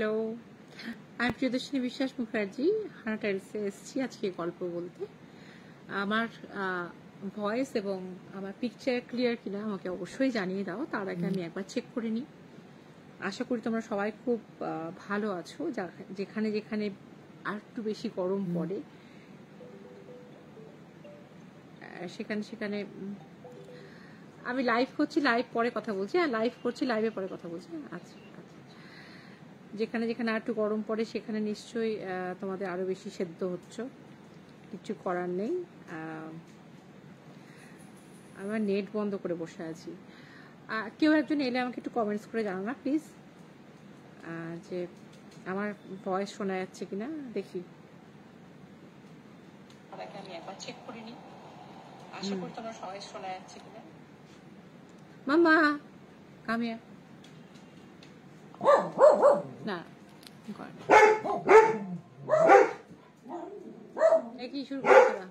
Hello, আমি প্রিয়দর্শিনী বিশ্বাস মুখার্জি হানা টাইলসে এসেছি আজকে গল্প বলতে। আমার ভয়েস এবং আমার পিকচার ক্লিয়ার কিনা আমাকে অবশ্যই জানিয়ে দাও, তার আগে আমি একবার চেক করে নিই। আশা করি তোমরা সবাই খুব ভালো আছো। যেখানে যেখানে আর একটু বেশি গরম পড়ে সেখানে সেখানে আমি লাইভ করছি, লাইভ পরে কথা বলছি। হ্যাঁ, লাইভ করছি, লাইভে পরে কথা বলছি। আচ্ছা, যেখানে যেখানে আর একটু গরম পড়ে সেখানে নিশ্চয়ই তোমাদের আরো বেশি সেদ্ধ হচ্ছে, কিছু করার নেই। আমার নেট বন্ধ করে বসে আছি। কেউ একজন এলে আমাকে একটু কমেন্টস করে জানাও না প্লিজ, যে আমার ভয়েস শোনা যাচ্ছে কিনা দেখি। আমি একবার চেক করে নিই, আশা করি তোমার ভয়েস শোনা যাচ্ছে কিনা। মামা কামিয়া না কি শুরু করলি তোরা?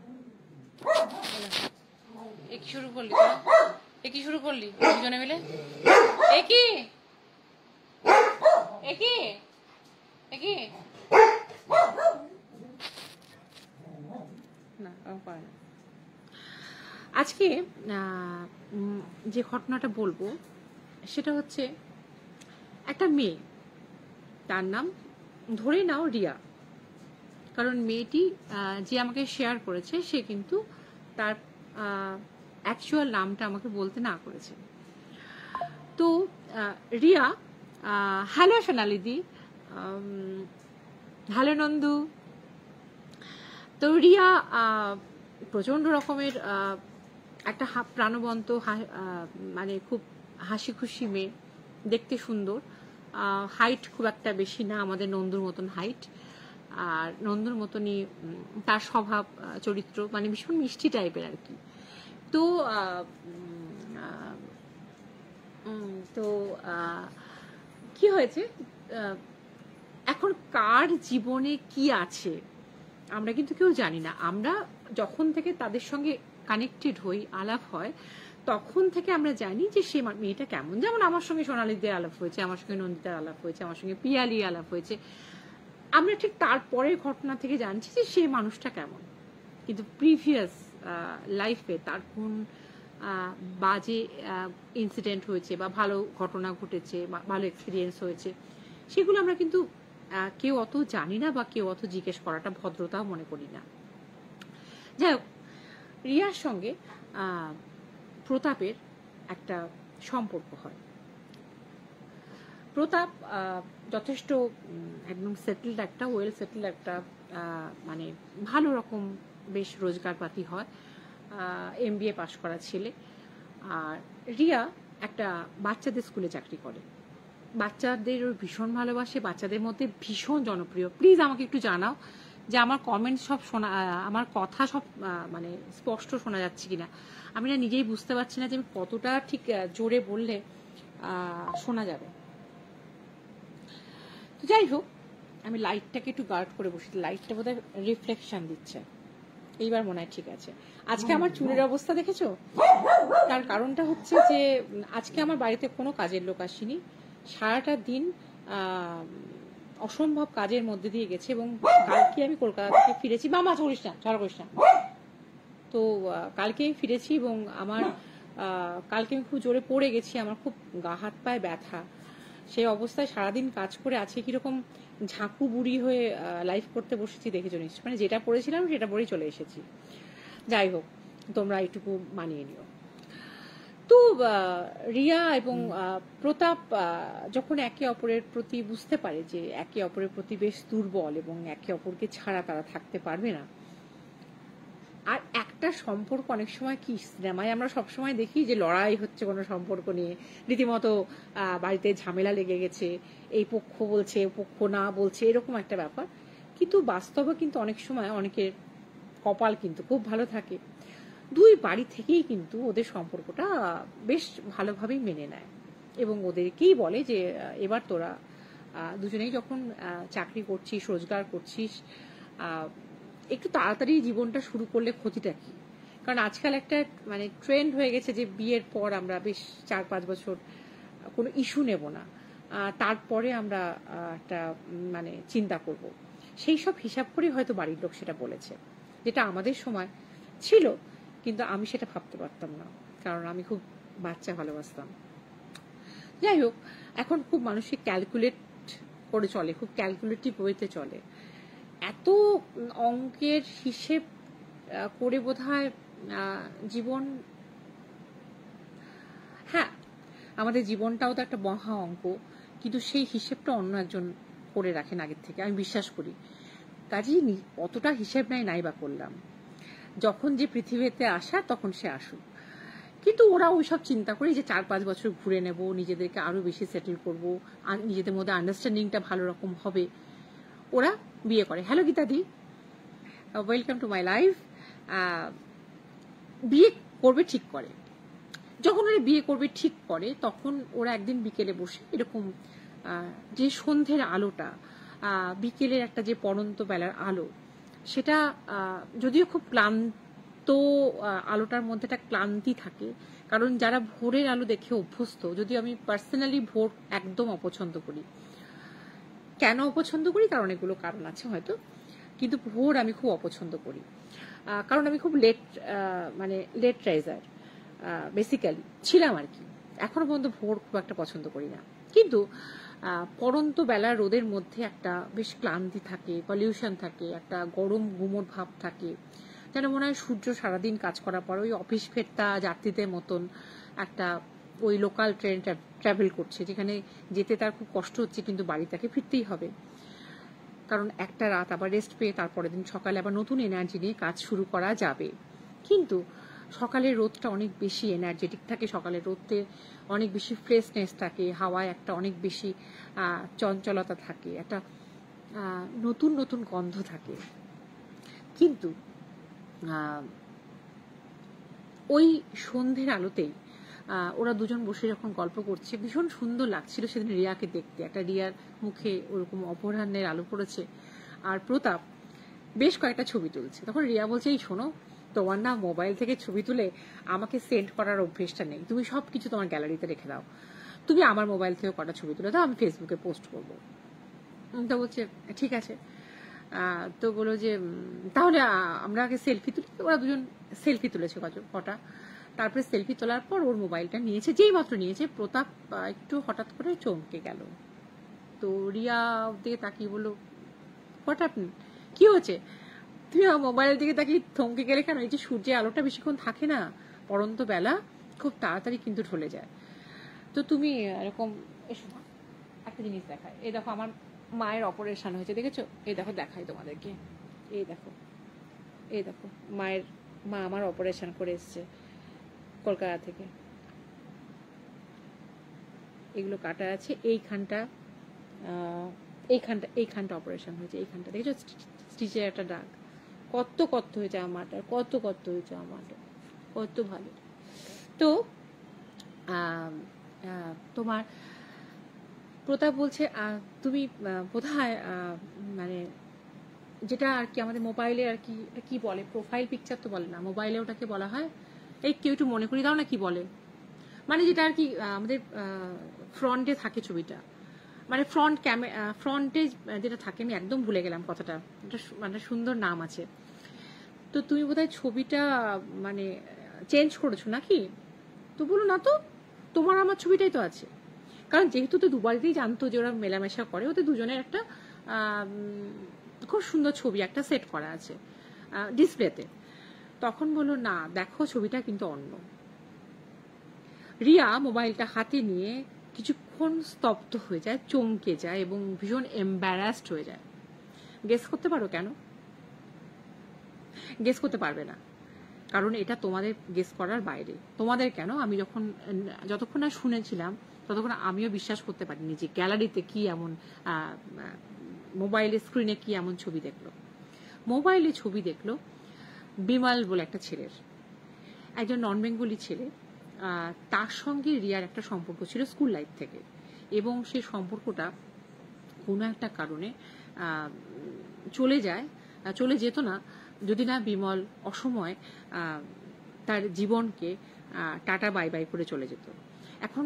কি শুরু করলি তোরা? কি শুরু করলি দুজনে মিলে? কি না পারে না। আজকে যে ঘটনাটা বলবো সেটা হচ্ছে একটা মেয়ে, তার নাম ধরে নাও রিয়া। কারণ মেয়েটি যে আমাকে শেয়ার করেছে সে কিন্তু তার অ্যাকচুয়াল নামটা আমাকে বলতে না করেছে। তো রিয়া, হ্যালো সোনালিদি, হ্যালো নন্দু। তো রিয়া প্রচন্ড রকমের একটা প্রাণবন্ত, মানে খুব হাসি খুশি মেয়ে, দেখতে সুন্দর, হাইট খুব একটা বেশি না, আমাদের নন্দুর মতন হাইট, আর নন্দুর মতনই তার স্বভাব চরিত্র, মানে ভীষণ মিষ্টি টাইপের আর কি। তো তো কি হয়েছে, এখন কার জীবনে কি আছে আমরা কিন্তু কেউ জানি না। আমরা যখন থেকে তাদের সঙ্গে কানেক্টেড হই, আলাপ হয়, তখন থেকে আমরা জানি যে সে মেয়েটা কেমন। যেমন আমার সঙ্গে সোনালিদের আলাপ হয়েছে, আমার সঙ্গে নন্দিতার আলাপ হয়েছে, আমার সঙ্গে পিয়ালি আলাপ হয়েছে, আমরা ঠিক তারপরের ঘটনা থেকে জানছি যে সেই মানুষটা কেমন। কিন্তু প্রিভিয়াস লাইফে তার কোন বাজে ইনসিডেন্ট হয়েছে বা ভালো ঘটনা ঘটেছে, ভালো এক্সপিরিয়েন্স হয়েছে, সেগুলো আমরা কিন্তু কেউ অত জানি না বা কেউ অত জিজ্ঞেস করাটা ভদ্রতাও মনে করি না। যাই হোক, রিয়ার সঙ্গে প্রতাপের একটা সম্পর্ক হয়। প্রতাপ যথেষ্ট একদম সেটেলড একটা, ওয়েল সেটেলড একটা, মানে ভালো রকম বেশ রোজগারপাতি হয়, MBA পাশ করা ছেলে। আর রিয়া একটা বাচ্চাদের স্কুলে চাকরি করে, বাচ্চাদের ভীষণ ভালোবাসে, বাচ্চাদের মধ্যে ভীষণ জনপ্রিয়। প্লিজ আমাকে একটু জানাও যে আমার কমেন্ট সব শোনা, আমার কথা সব মানে স্পষ্ট শোনা যাচ্ছে কিনা। আমি না নিজেই বুঝতে পারছি না যে আমি কতটা ঠিক জোরে বললে শোনা যাবে। তো যাই হোক, আমি লাইটটাকে একটু গার্ড করে বসি, লাইটটা বোধহয় রিফ্লেকশন দিচ্ছে। এইবার মনে হয় ঠিক আছে। আজকে আমার চুলের অবস্থা দেখেছো? তার কারণটা হচ্ছে যে আজকে আমার বাড়িতে কোনো কাজের লোক আসেনি, সারাটা দিন অসম্ভব কাজের মধ্যে দিয়ে গেছে, এবং কালকে আমি কলকাতা থেকে ফিরেছি। মামা করিস না, ঝড় করিস না। তো কালকে আমি ফিরেছি এবং আমার কালকে আমি খুব জোরে পড়ে গেছি, আমার খুব গা হাত পায়ে ব্যথা। সেই অবস্থায় সারাদিন কাজ করে আজকে কিরকম ঝাঁকু বুড়ি হয়ে লাইভ করতে বসেছি দেখেছো নিশ্চয়। মানে যেটা পড়েছিলাম সেটা পড়েই চলে এসেছি। যাই হোক, তোমরা একটুকু মানিয়ে নিও। তো রিয়া এবং প্রতাপ যখন একে অপরের প্রতি বুঝতে পারে যে একে অপরের প্রতি বেশ দুর্বল এবং একে অপরকে ছাড়া তারা থাকতে পারবে না। আর একটা সম্পর্ক অনেক সময় কি সিনেমায় আমরা সবসময় দেখি যে লড়াই হচ্ছে কোনো সম্পর্ক নিয়ে, রীতিমতো বাড়িতে ঝামেলা লেগে গেছে, এই পক্ষ বলছে পক্ষ না বলছে, এরকম একটা ব্যাপার। কিন্তু বাস্তবে কিন্তু অনেক সময় অনেকের কপাল কিন্তু খুব ভালো থাকে, দুই বাড়ি থেকেই কিন্তু ওদের সম্পর্কটা বেশ ভালোভাবেই মেনে নেয় এবং ওদেরকেই বলে যে এবার তোরা দুজনেই যখন চাকরি করছিস, রোজগার করছিস, একটু তাড়াতাড়ি জীবনটা শুরু করলে ক্ষতিটা কি? কারণ আজকাল একটা মানে ট্রেন্ড হয়ে গেছে যে বিয়ের পর আমরা বেশ 4-5 বছর কোনো ইস্যু নেব না, তারপরে আমরা একটা মানে চিন্তা করব। সেই সব হিসাব করেই হয়তো বাড়ির লোক সেটা বলেছে, যেটা আমাদের সময় ছিল, কিন্তু আমি সেটা ভাবতে পারতাম না, কারণ আমি খুব বাচ্চা ভালোবাসতাম। যাই হোক, এখন খুব মানুষকে ক্যালকুলেট করে চলে, খুব ক্যালকুলেটিভ ওয়েতে চলে। এত অঙ্কের হিসেব করে বোধহয় জীবন, হ্যাঁ আমাদের জীবনটাও তো একটা মহা অঙ্ক, কিন্তু সেই হিসেবটা অন্য একজন করে রাখেন আগের থেকে, আমি বিশ্বাস করি। কাজেই অতটা হিসেব নাই বা করলাম, যখন যে পৃথিবীতে আসা তখন সে আসুক। কিন্তু ওরা ওইসব চিন্তা করে যে 4-5 বছর ঘুরে নেব, নিজেদেরকে আরো বেশি সেটেল করব, নিজেদের মধ্যে আন্ডারস্ট্যান্ডিংটা ভালো রকম হবে, ওরা বিয়ে করে। হ্যালো গীতাদি, ওয়েলকাম টু মাই লাইফ। বিয়ে করবে ঠিক করে, যখন ওরা বিয়ে করবে ঠিক করে, তখন ওরা একদিন বিকেলে বসে এরকম যে সন্ধ্যের আলোটা, বিকেলের একটা যে পড়ন্ত বেলার আলো, সেটা যদিও খুব ক্লান্ত, আলোটার মধ্যে একটা ক্লান্তি থাকে, কারণ যারা ভোরের আলো দেখে অভ্যস্ত, যদিও আমি পার্সোনালি ভোর একদম অপছন্দ করি। কেন অপছন্দ করি? কারণ এগুলো কারণ আছে হয়তো, কিন্তু ভোর আমি খুব অপছন্দ করি, কারণ আমি খুব লেট রাইজার বেসিক্যালি ছিলাম আর কি। এখনো পর্যন্ত ভোর খুব একটা পছন্দ করি না, কিন্তু পড়ন্ত বেলার রোদের মধ্যে একটা বেশ ক্লান্তি থাকে, পলিউশন থাকে, একটা গরম গুমোট ভাব থাকে, যেন মনে হয় সূর্য সারাদিন কাজ করার পর ওই অফিস ফেরতা যাত্রীদের মতন একটা ওই লোকাল ট্রেন ট্রাভেল করছে, যেখানে যেতে তার খুব কষ্ট হচ্ছে, কিন্তু বাড়ি তাকে ফিরতেই হবে, কারণ একটা রাত আবার রেস্ট পেয়ে তারপরের দিন সকালে আবার নতুন এনার্জি নিয়ে কাজ শুরু করা যাবে। কিন্তু সকালের রোদটা অনেক বেশি এনার্জেটিক থাকে, সকালের রোদে অনেক বেশি ফ্রেশনেস থাকে, হাওয়ায় একটা অনেক বেশি চঞ্চলতা থাকে, একটা নতুন নতুন গন্ধ থাকে। কিন্তু ওই সন্ধ্যের আলোতেই ওরা দুজন বসে যখন গল্প করছে, ভীষণ সুন্দর লাগছিল সেদিন রিয়াকে দেখতে। একটা রিয়ার মুখে ওরকম অপরাহ্নের আলো পড়েছে, আর প্রতাপ বেশ কয়েকটা ছবি তুলছে। তখন রিয়া বলছে, এই শোনো, তোমার না মোবাইল থেকে ছবি তুলে আমাকে সেন্ড করার অভ্যেসটা নেই, তুমি সবকিছু তোমার গ্যালারিতে রেখে দাও, তুমি আমার মোবাইল থেকে কটা ছবি তুলে দাও, আমি ফেসবুকে পোস্ট করবো। তো বলছে ঠিক আছে। তো বলো যে তাহলে আমরা আগে সেলফি তুলি। ওরা দুজন সেলফি তুলেছে কটা, তারপরে সেলফি তোলার পর ওর মোবাইলটা নিয়েছে, যেই মাত্র নিয়েছে প্রতাপ একটু হঠাৎ করে চমকে গেল। তো রিয়া দিকে তাকিয়ে বললো, হোয়াট হ্যাপেন্ড, কি হয়েছে? তুমি আমার মোবাইলের দিকে তাকিয়ে থমকে গেলে কেন? এই যে সূর্যের আলোটা বেশিক্ষণ থাকে না, পড়ন্ত বেলা খুব তাড়াতাড়ি কিন্তু ঢলে যায়। তো তুমি এরকম, এসো একটা জিনিস দেখায়, এই দেখো আমার মায়ের অপারেশন হয়েছে, দেখেছো? এই দেখো দেখাই তোমাদেরকে, এই দেখো, এই দেখো মা আমার অপারেশন করে এসছে কলকাতা থেকে। এগুলো কাটা আছে, এইখানটা অপারেশন হয়েছে, এইখানটা দেখেছো স্টিচের একটা দাগ, কত হয়েছে আমার, কত হয়েছে আমার, কত ভালো। তো তোমার প্রতাপ বলছে, তুমি বোধহয় মানে যেটা আর কি আমাদের মোবাইলে আর কি বলে, প্রোফাইল পিকচার তো বলে না, মোবাইলে ওটাকে বলা হয়, এই কেউ একটু মনে করি দাও না, কি বলে, মানে যেটা আর কি আমাদের ফ্রন্টে থাকে ছবিটা, মানে ফ্রন্টে যেটা থাকে, আমি একদম ভুলে গেলাম কথাটা, এটা মানে সুন্দর নাম আছে। তো তুমি বোধহয় ছবিটা মানে চেঞ্জ করেছো নাকি? তো বলো না তো, তোমার আমার ছবিটাই তো আছে, কারণ যেহেতু তো দুবারই জানতো যে ওরা মেলামেশা করে, ওদের দুজনের একটা খুব সুন্দর ছবি একটা সেট করা আছে ডিসপ্লেতে। তখন বললো, না দেখো ছবিটা কিন্তু অন্য। রিয়া মোবাইলটা হাতে নিয়ে কিছুক্ষণ স্তব্ধ হয়ে যায়, চমকে যায় এবং ভীষণ এম্বারাসড হয়ে যায়। গেস করতে পারো কেন? গেস করতে পারবে না, কারণ এটা তোমাদের গেস করার বাইরে। তোমাদের কেন, আমি যতক্ষণ না শুনেছিলাম ততক্ষণ আমিও বিশ্বাস করতে পারিনি যে গ্যালারিতে কি এমন, মোবাইলের স্ক্রিনে কি এমন ছবি দেখলো। মোবাইলে ছবি দেখলো বিমল বলে একটা ছেলের, একজন নন বেঙ্গলি ছেলে, তার সঙ্গে রিয়ার একটা সম্পর্ক ছিল স্কুল লাইফ থেকে, এবং সেই সম্পর্কটা কোনো একটা কারণে চলে যেত না যদি না বিমল অসময় তার জীবনকে টাটা বাই বাই করে চলে যেত। এখন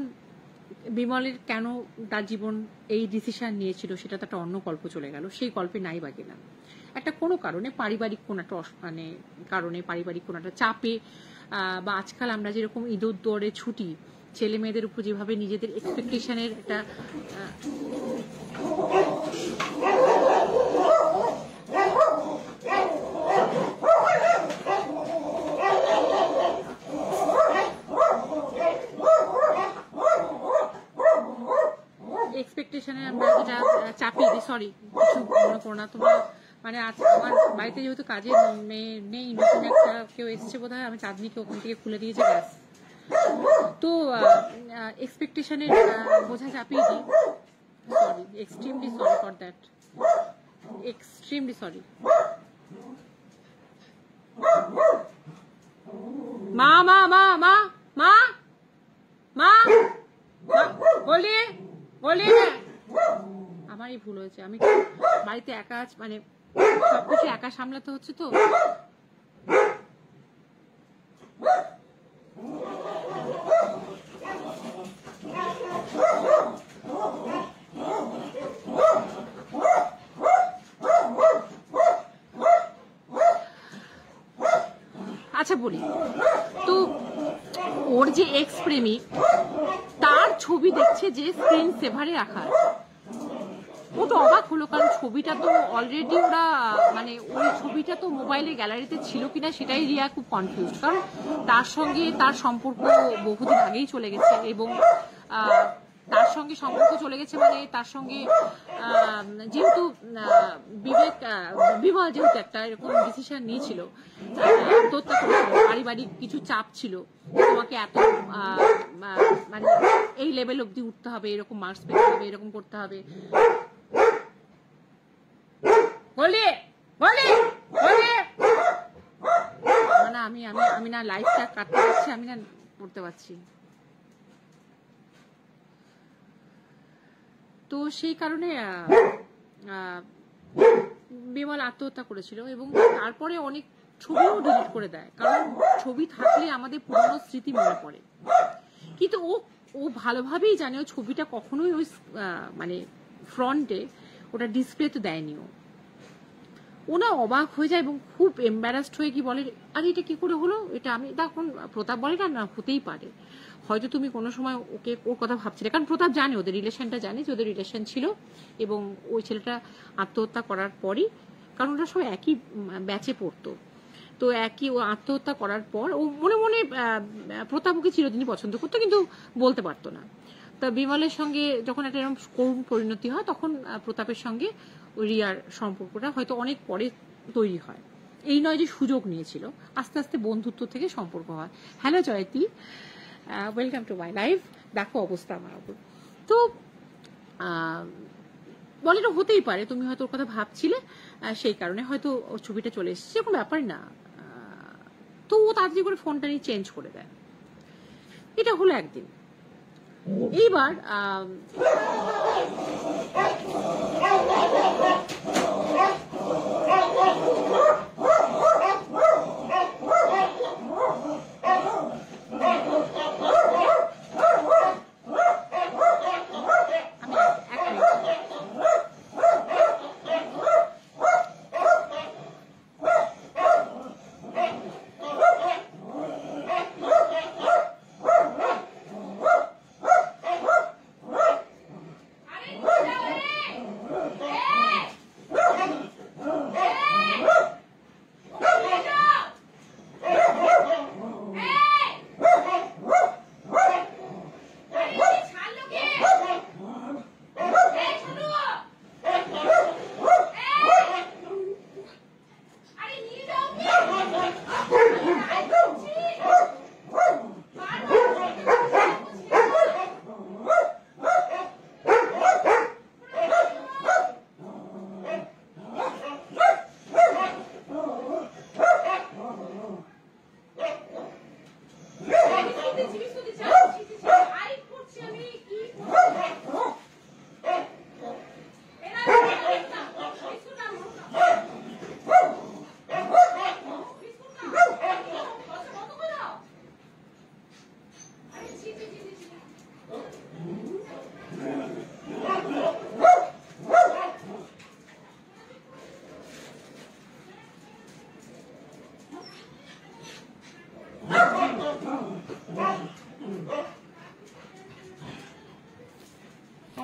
বিমলের কেন তার জীবন এই ডিসিশন নিয়েছিল সেটা তো একটা অন্য গল্প চলে গেল, সেই গল্পে নাই বা গেলাম। একটা কোনো কারণে পারিবারিক কোনো একটা মানে কারণে পারিবারিক কোনো একটা চাপে বা আজকাল আমরা যেরকম ঈদের দৌড়ে ছুটি, ছেলে মেয়েদের উপর যেভাবে নিজেদের এক্সপেকটেশনের একটা এক্সপেকটেশনে আমরা যেটা চাপিয়ে দিই, সরি কিছু মনে করো না তোমরা, মানে আজ আমার বাড়িতে যেহেতু কাজের মেয়ে নেই, নতুন একটা কেউ এসছে বোধ হয়, আমি চাঁদনিকে ওখান থেকে খুলে দিয়েছি ব্যাস। তো এক্সপেকটেশনের বোঝা চাপিয়ে দিই, sorry, extremely sorry for that, extremely sorry. মা মা মা মা মা মা বলি বলি, আমারই ভুল হয়েছে, আমি বাড়িতে একা মানে সবকিছু একা সামলাতে হচ্ছে তো। আচ্ছা বলি তো, ওর যে এক্স প্রেমিক তার ছবি দেখছে যে স্ক্রিন সেভারে রাখা আছে, ও তো অবাক হলো, কারণ ছবিটা তো অলরেডি ওরা মানে ওই ছবিটা তো মোবাইলের গ্যালারিতে ছিল কিনা সেটাই রিয়া খুব কনফিউজ, কারণ তার সঙ্গে তার সম্পর্ক বহুদিন আগেই চলে গেছে, এবং তার সঙ্গে সম্পর্ক চলে গেছে মানে তার সঙ্গে যেহেতু বিমল যেহেতু একটা এরকম ডিসিশন নিয়েছিল, আত্মহত্যা করেছিল, পারিবারিক কিছু চাপ ছিল, তোমাকে এত মানে এই লেভেল অব্দি উঠতে হবে, এরকম মার্কস পেতে হবে, এরকম করতে হবে, বলি বলি বলি, মানে আমি আমি আমি না লাইফটা কাটতে পারছি, আমি না পড়তে পারছি। তো সেই কারণে বিমল আত্মহত্যা করেছিল, এবং তারপরে অনেক ছবিও ডিলিট করে দেয়, কারণ ছবি থাকলে আমাদের পুরনো স্মৃতি মনে পড়ে। কিন্তু ও ভালোভাবেই জানে ও ছবিটা কখনোই ওই মানে ফ্রন্টে ওটা ডিসপ্লেতে দেয়নি। ও না অবাক হয়ে যায় এবং খুব এম্বারাসড হয়ে কি বলে, আরে এটা কি করে হলো, এটা আমি তখন প্রতাপ বলে না হতেই পারে, হয়তো তুমি কোনো সময় ওকে ওর কথা ভাবছিলে, কারণ প্রতাপ জানে ওদের রিলেশনটা, জানে যে ওদের রিলেশন ছিল, এবং ওই ছেলেটা আত্মহত্যা করার পরই, কারণ ওরা সব একই ব্যাচে পড়তো, তো একই ও আত্মহত্যা করার পর ও মনে মনে প্রতাপ ওকে চিরদিনই পছন্দ করতো, কিন্তু বলতে পারতো না। তা বিমলের সঙ্গে যখন একটা এরকম করুণ পরিণতি হয়, তখন প্রতাপের সঙ্গে রিয়ার সম্পর্কটা হয়তো অনেক পরে তৈরি হয়, এই নয় যে সুযোগ নিয়েছিল, আস্তে আস্তে বন্ধুত্ব থেকে সম্পর্ক হয়। Hello Joyoti, welcome to my life. দেখো অবস্থা আমার ওপর, তো বলে এটা হতেই পারে, তুমি হয়তো ওর কথা ভাবছিলে, সেই কারণে হয়তো ওর ছবিটা চলে এসেছে, কোনো ব্যাপার না। তো ও তাড়াতাড়ি করে ফোনটা নিয়ে চেঞ্জ করে দেয়, এটা হলো একদিন। এইবার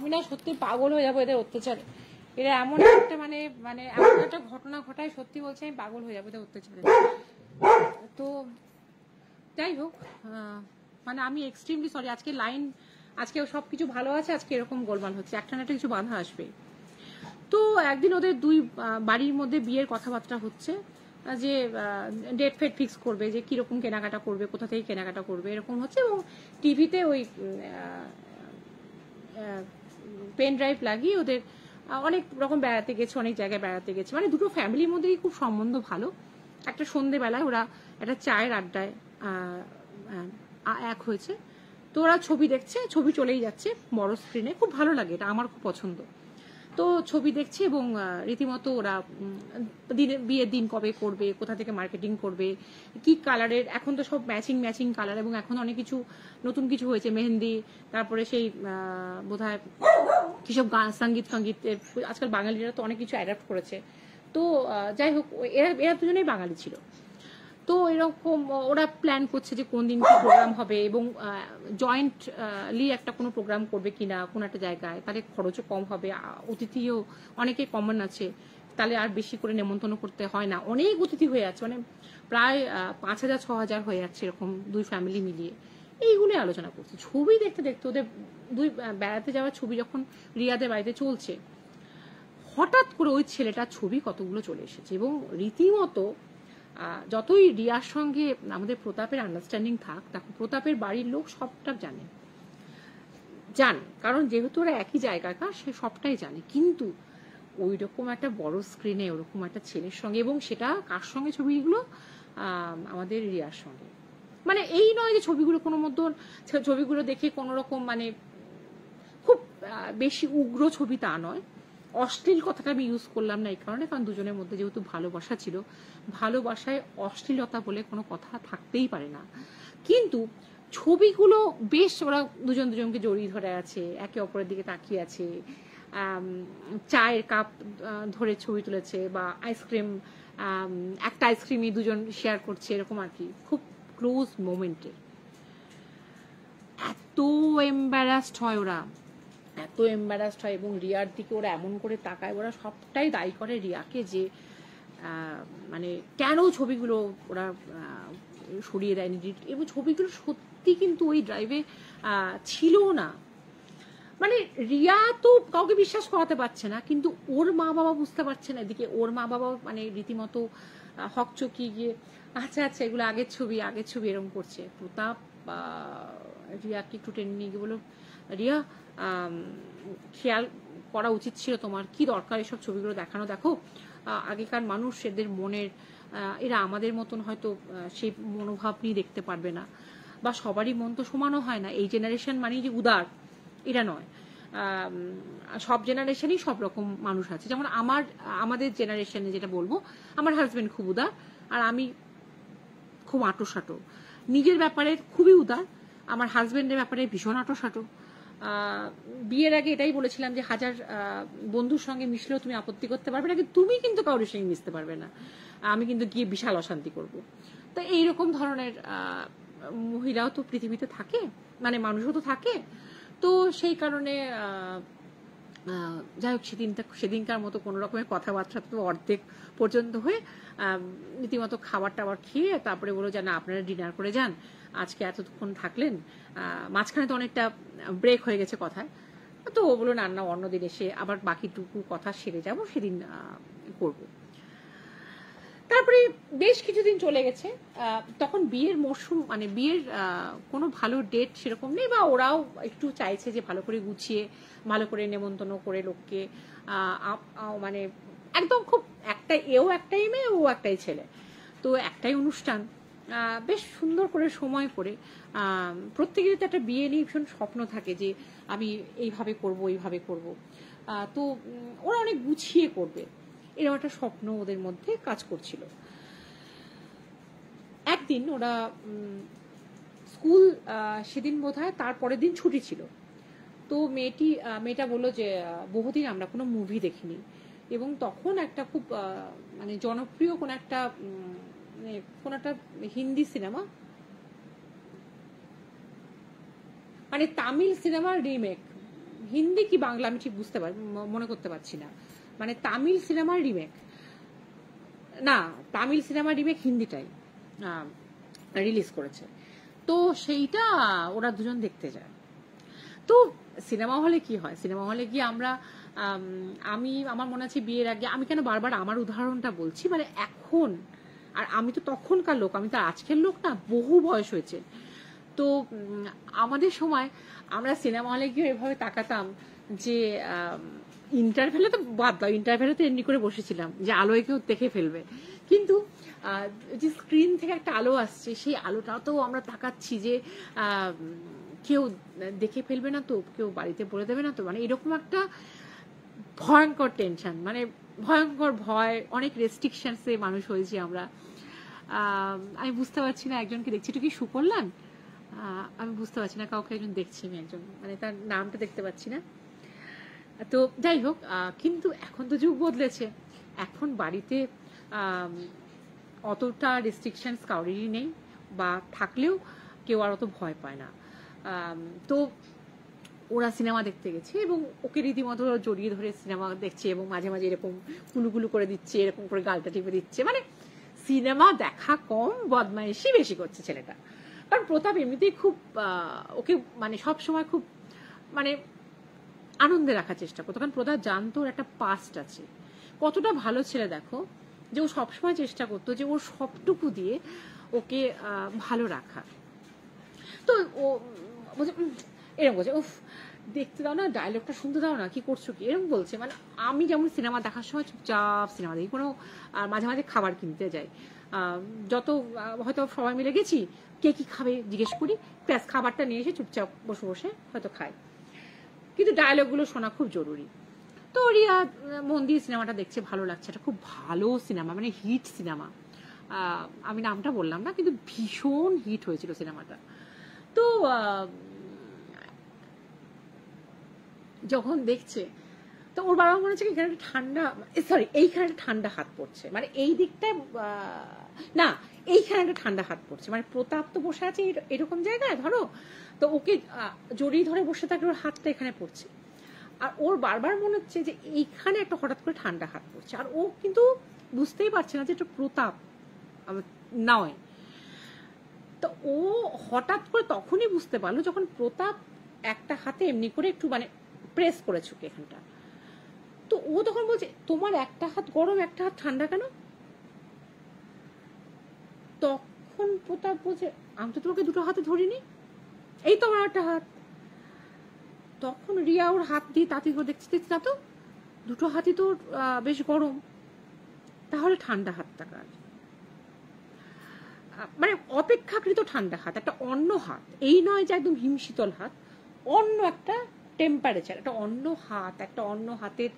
আমি না সত্যি পাগল হয়ে যাবো এদের অত্যাচারে। এরা এমন একটা মানে মানে এমন একটা ঘটনা ঘটায়, সত্যি বলছি আমি পাগল হয়ে যাবো এদের অত্যাচারে। তো যাই হোক, মানে আমি এক্সট্রিমলি সরি। আজকে লাইন, আজকে সবকিছু ভালো আছে, আজকে এরকম গোলমাল হচ্ছে, একটা না একটা কিছু বাধা আসবে। তো একদিন ওদের দুই বাড়ির মধ্যে বিয়ের কথাবার্তা হচ্ছে, যে ডেট ফেট ফিক্স করবে, যে কিরকম কেনাকাটা করবে, কোথা থেকে কেনাকাটা করবে, এরকম হচ্ছে। এবং টিভিতে ওই পেন ড্রাইভ লাগিয়ে ওদের অনেক রকম বেড়াতে গেছে, অনেক জায়গায় বেড়াতে গেছে, মানে দুটো ফ্যামিলির মধ্যেই খুব সম্বন্ধ ভালো। একটা সন্ধেবেলায় ওরা একটা চায়ের আড্ডায় এক হয়েছে। তো ওরা ছবি দেখছে, ছবি চলেই যাচ্ছে বড় স্ক্রিনে, খুব ভালো লাগে, এটা আমার খুব পছন্দ। তো ছবি দেখছে এবং রীতিমতো ওরা বিয়ের দিন কবে করবে, কোথা থেকে মার্কেটিং করবে, কি কালারের, এখন তো সব ম্যাচিং ম্যাচিং কালার, এবং এখন অনেক কিছু নতুন কিছু হয়েছে, মেহেন্দি, তারপরে সেই বোধহয় কিসব গান, সঙ্গীতের, আজকাল বাঙালিরা তো অনেক কিছু অ্যাডাপ্ট করেছে। তো যাই হোক, এরা এরা দুজনেই বাঙালি ছিল। তো এরকম ওরা প্ল্যান করছে যে কোন দিন কি প্রোগ্রাম হবে, এবং জয়েন্টলি একটা কোনো প্রোগ্রাম করবে কিনা কোন একটা জায়গায়, তাহলে খরচও কম হবে, অতিথিও অনেকে কমন আছে, তাহলে আর বেশি করে নেমন্তন্ন করতে হয় না। অনেক অতিথি হয়ে যাচ্ছে, মানে প্রায় 5,000-6,000 হয়ে যাচ্ছে এরকম দুই ফ্যামিলি মিলিয়ে। এইগুলো আলোচনা করছে। ছবি দেখতে দেখতে ওদের দুই বেড়াতে যাওয়ার ছবি যখন রিয়াদের বাড়িতে চলছে, হঠাৎ করে ওই ছেলেটার ছবি কতগুলো চলে এসেছে, এবং রীতিমতো যতই রিয়ার সঙ্গে আমাদের প্রতাপের আন্ডারস্ট্যান্ডিং থাক, দেখো প্রতাপের বাড়ির লোক সবটা জানে, কারণ যেহেতু ওরা একই জায়গাকার, সে সবটাই জানে। কিন্তু ওই রকম একটা বড় স্ক্রিনে ওরকম একটা ছেলের সঙ্গে, এবং সেটা কার সঙ্গে ছবিগুলো, আমাদের রিয়ার সঙ্গে। মানে এই নয় যে ছবিগুলো কোনো মতন, ছবিগুলো দেখে কোনো রকম মানে খুব বেশি উগ্র ছবি তা নয়। অশ্লীল কথাটা আমি ইউজ করলাম না এই কারণে, কারণ দুজনের মধ্যে যেহেতু ভালোবাসা ছিল, ভালোবাসায় অশ্লীলতা বলে কোনো কথা থাকতেই পারে না। কিন্তু ছবিগুলো বেশ, ওরা দুজন দুজনকে জড়িয়ে ধরে আছে, একে অপরের দিকে তাকিয়ে আছে, চায়ের কাপ ধরে ছবি তুলেছে, বা আইসক্রিম, একটা আইসক্রিমই দুজন শেয়ার করছে, এরকম আর কি, খুব ক্লোজ মোমেন্টে। এত এম্বারাসড হয় ওরা, এত এম্বারাসড হয়, এবং রিয়ার দিকে ওরা এমন করে তাকায়, ওরা সবটাই দায়ী করে রিয়াকে, যে মানে কেন ছবিগুলো ওরা সরিয়ে দেয়নি। এবং ছবিগুলো সত্যি কিন্তু ওই ড্রাইভে ছিল না। মানে রিয়া তো কাউকে বিশ্বাস করাতে পারছে না, কিন্তু ওর মা বাবা বুঝতে পারছে না। এদিকে ওর মা বাবা মানে রীতিমতো হকচকিয়ে গিয়ে, আচ্ছা আচ্ছা এগুলো আগের ছবি এরকম করছে। প্রতাপ রিয়াকে একটু টেনে নিয়ে গিয়ে বলো, রিয়া খেয়াল করা উচিত ছিল তোমার, কি দরকার এসব ছবিগুলো দেখানো, দেখো আগেকার মানুষ, এদের মনের, এরা আমাদের মতন হয়তো সেই মনোভাব নিয়ে দেখতে পারবে না, বা সবারই মন তো সমানও হয় না। এই জেনারেশন মানেই যে উদার, এটা নয়। সব জেনারেশনই সব রকম মানুষ আছে। যেমন আমাদের জেনারেশনে যেটা বলবো, আমার হাজবেন্ড খুব উদার, আর আমি খুব আঁটোসাঁটো। নিজের ব্যাপারে খুবই উদার, আমার হাজবেন্ডের ব্যাপারে ভীষণ আঁটোসাঁটো। বিয়ের আগে এটাই বলেছিলাম যে 1000 বন্ধুর সঙ্গে মিশলেও তুমি আপত্তি করতে পারবে না, কিন্তু তুমি কিন্তু কারোর সঙ্গে মিশতে পারবে না, আমি কিন্তু গিয়ে বিশাল অশান্তি করব। তো এইরকম ধরনের মহিলাও তো পৃথিবীতে থাকে, মানে মানুষও তো থাকে। তো সেই কারণে যাই হোক, সেদিনকার মতো কোনো রকমের কথাবার্তা তো অর্ধেক পর্যন্ত হয়ে রীতিমতো খাবার টাবার খেয়ে তারপরে বলো যে না আপনারা ডিনার করে যান, আজকে এতক্ষণ থাকলেন। মাঝখানে তো অনেকটা ব্রেক হয়ে গেছে কথায়, তো ও বলো না অন্যদিন এসে আবার বাকিটুকু কথা সেরে যাব, সেদিন করব। তারপরে বেশ কিছুদিন চলে গেছে, তখন বিয়ের মরশুম, মানে বিয়ের কোনো ভালো ডেট সেরকম নেই, বা ওরাও একটু চাইছে যে ভালো করে গুছিয়ে, ভালো করে নেমন্তন্ন করে লোককে, মানে একদম খুব এও একটাই মেয়ে, ও একটাই ছেলে, তো একটাই অনুষ্ঠান, বেশ সুন্দর করে সময় করে। প্রত্যেকেরই তো একটা বিয়ে নিয়ে ভীষণ স্বপ্ন থাকে যে আমি এইভাবে করব। তো ওরা অনেক গুছিয়ে করবে, এরকম একটা স্বপ্ন ওদের মধ্যে কাজ করছিল। একদিন ওরা স্কুল, সেদিন বোধহয় তারপরের দিন ছুটি ছিল, তো মেয়েটা বললো যে বহুদিন আমরা কোনো মুভি দেখিনি, এবং তখন একটা খুব মানে জনপ্রিয় কোন একটা হিন্দি সিনেমা, মানে তামিল সিনেমার রিমেক, হিন্দি কি বাংলা আমি ঠিক মনে করতে পারছি না, মানে তামিল সিনেমার রিমেক, না তামিল সিনেমার রিমেক হিন্দিটাই রিলিজ করেছে। তো সেইটা ওরা দুজন দেখতে যায়। তো সিনেমা হলে কি হয়, সিনেমা হলে গিয়ে আমরা আমার মনে আছে বিয়ের আগে, আমি কেন বারবার আমার উদাহরণটা বলছি, মানে এখন, আর আমি তো তখনকার লোক, আমি তো আজকের লোক না, বহু বয়স হয়েছে। তো আমাদের সময় আমরা সিনেমা হলে গিয়ে এভাবে তাকাতাম যে ইন্টারভেলে তো বাদ দাও, ইন্টারভেলে তো এমনি করে বসেছিলাম যে আলোয় কেউ দেখে ফেলবে, কিন্তু যে স্ক্রিন থেকে একটা আলো আসছে, সেই আলোটাও তো আমরা তাকাচ্ছি যে কেউ দেখে ফেলবে না তো, কেউ বাড়িতে বলে দেবে না তো, মানে এরকম একটা ভয়ঙ্কর টেনশন, মানে ভয়ঙ্কর ভয়, অনেক রেস্ট্রিকশনসে মানুষ হয়েছি আমরা। আমি বুঝতে পারছি না একজনকে দেখছি, এটা কি সুকল্যাণ, আমি বুঝতে পারছি না, কাউকে একজন দেখছি আমি, একজন, মানে তার নামটা দেখতে পাচ্ছি না। তো যাই হোক, কিন্তু এখন তো যুগ বদলেছে, এখন বাড়িতে অতটা রেস্ট্রিকশনস কাউরেরই নেই, বা থাকলেও কেউ আর অত ভয় পায় না। তো ওরা সিনেমা দেখতে গেছে এবং ওকে রীতিমতো জড়িয়ে ধরে সিনেমা দেখছে, এবং মাঝে মাঝে এরকম কুলুকুলু করে দিচ্ছে, এরকম করে গালটা টিপে দিচ্ছে, মানে সিনেমা দেখা কম, বদমাইশি বেশি করছে ছেলেটা। কারণ প্রতাপ এমনিতেই খুব ওকে মানে সব সময় খুব মানে আনন্দে রাখার চেষ্টা করতো, কারণ প্রতাপ জানতো ওর একটা পাস্ট আছে। কতটা ভালো ছেলে দেখো, যে ও সবসময় চেষ্টা করতো যে ওর সবটুকু দিয়ে ওকে ভালো রাখা। তো ও বলছে, এরকম বলছে, উফ দেখতে দাও না, ডায়লগটা শুনতে দাও না, কি করছো কি, এরকম বলছে। মানে আমি যেমন সিনেমা দেখার সময় চুপচাপ সিনেমা দেখি, কোনো মাঝে মাঝে খাবার কিনতে যাই, যত হয়তো সবাই মিলে গেছি, কে কি খাবে জিজ্ঞেস করি, প্লাস খাবারটা নিয়ে এসে চুপচাপ বসে বসে হয়তো খাই, কিন্তু ডায়লগগুলো শোনা খুব জরুরি। তো রিয়া মন দিয়ে সিনেমাটা দেখছে, ভালো লাগছে, এটা খুব ভালো সিনেমা, মানে হিট সিনেমা, আমি নামটা বললাম না, কিন্তু ভীষণ হিট হয়েছিল সিনেমাটা। তো যখন দেখছে, তো ওর বাবা মনে হচ্ছে এখানে একটা ঠান্ডা, সরি এইখানে একটা ঠান্ডা হাত পড়ছে, মানে এই দিকটায় না, এইখানে একটা ঠান্ডা হাত পড়ছে, মানে প্রতাপ তো বসে আছে এরকম জায়গায় ধরো, তো ওকে জড়িয়ে ধরে বসে থাকলে ওর হাতটা এখানে পড়ছে, আর ওর বারবার মনে হচ্ছে যে এইখানে একটা হঠাৎ করে ঠান্ডা হাত পড়ছে, আর ও কিন্তু বুঝতেই পারছে না যে এটা প্রতাপ নয়। তো ও হঠাৎ করে তখনই বুঝতে পারলো যখন প্রতাপ একটা হাতে এমনি করে একটু মানে প্রেস করেছে এখানটা। তো ও তখন বলছে, তোমার একটা হাত গরম একটা হাত ঠান্ডা কেন? তখন প্রতাপ বলছে, আমি তো তোমাকে দুটো হাতে ধরিনি, এই তো আমার একটা হাত। তখন রিয়া ওর হাত দিয়ে তাঁতি করে দেখছে, না তো দুটো হাতই তো বেশ গরম, তাহলে ঠান্ডা হাতটা কার? মানে অপেক্ষাকৃত ঠান্ডা হাত, একটা অন্য হাত, এই নয় যে একদম হিমশীতল হাত, অন্য একটা টেম্পারেচার, একটা অন্য হাত, একটা অন্য হাতের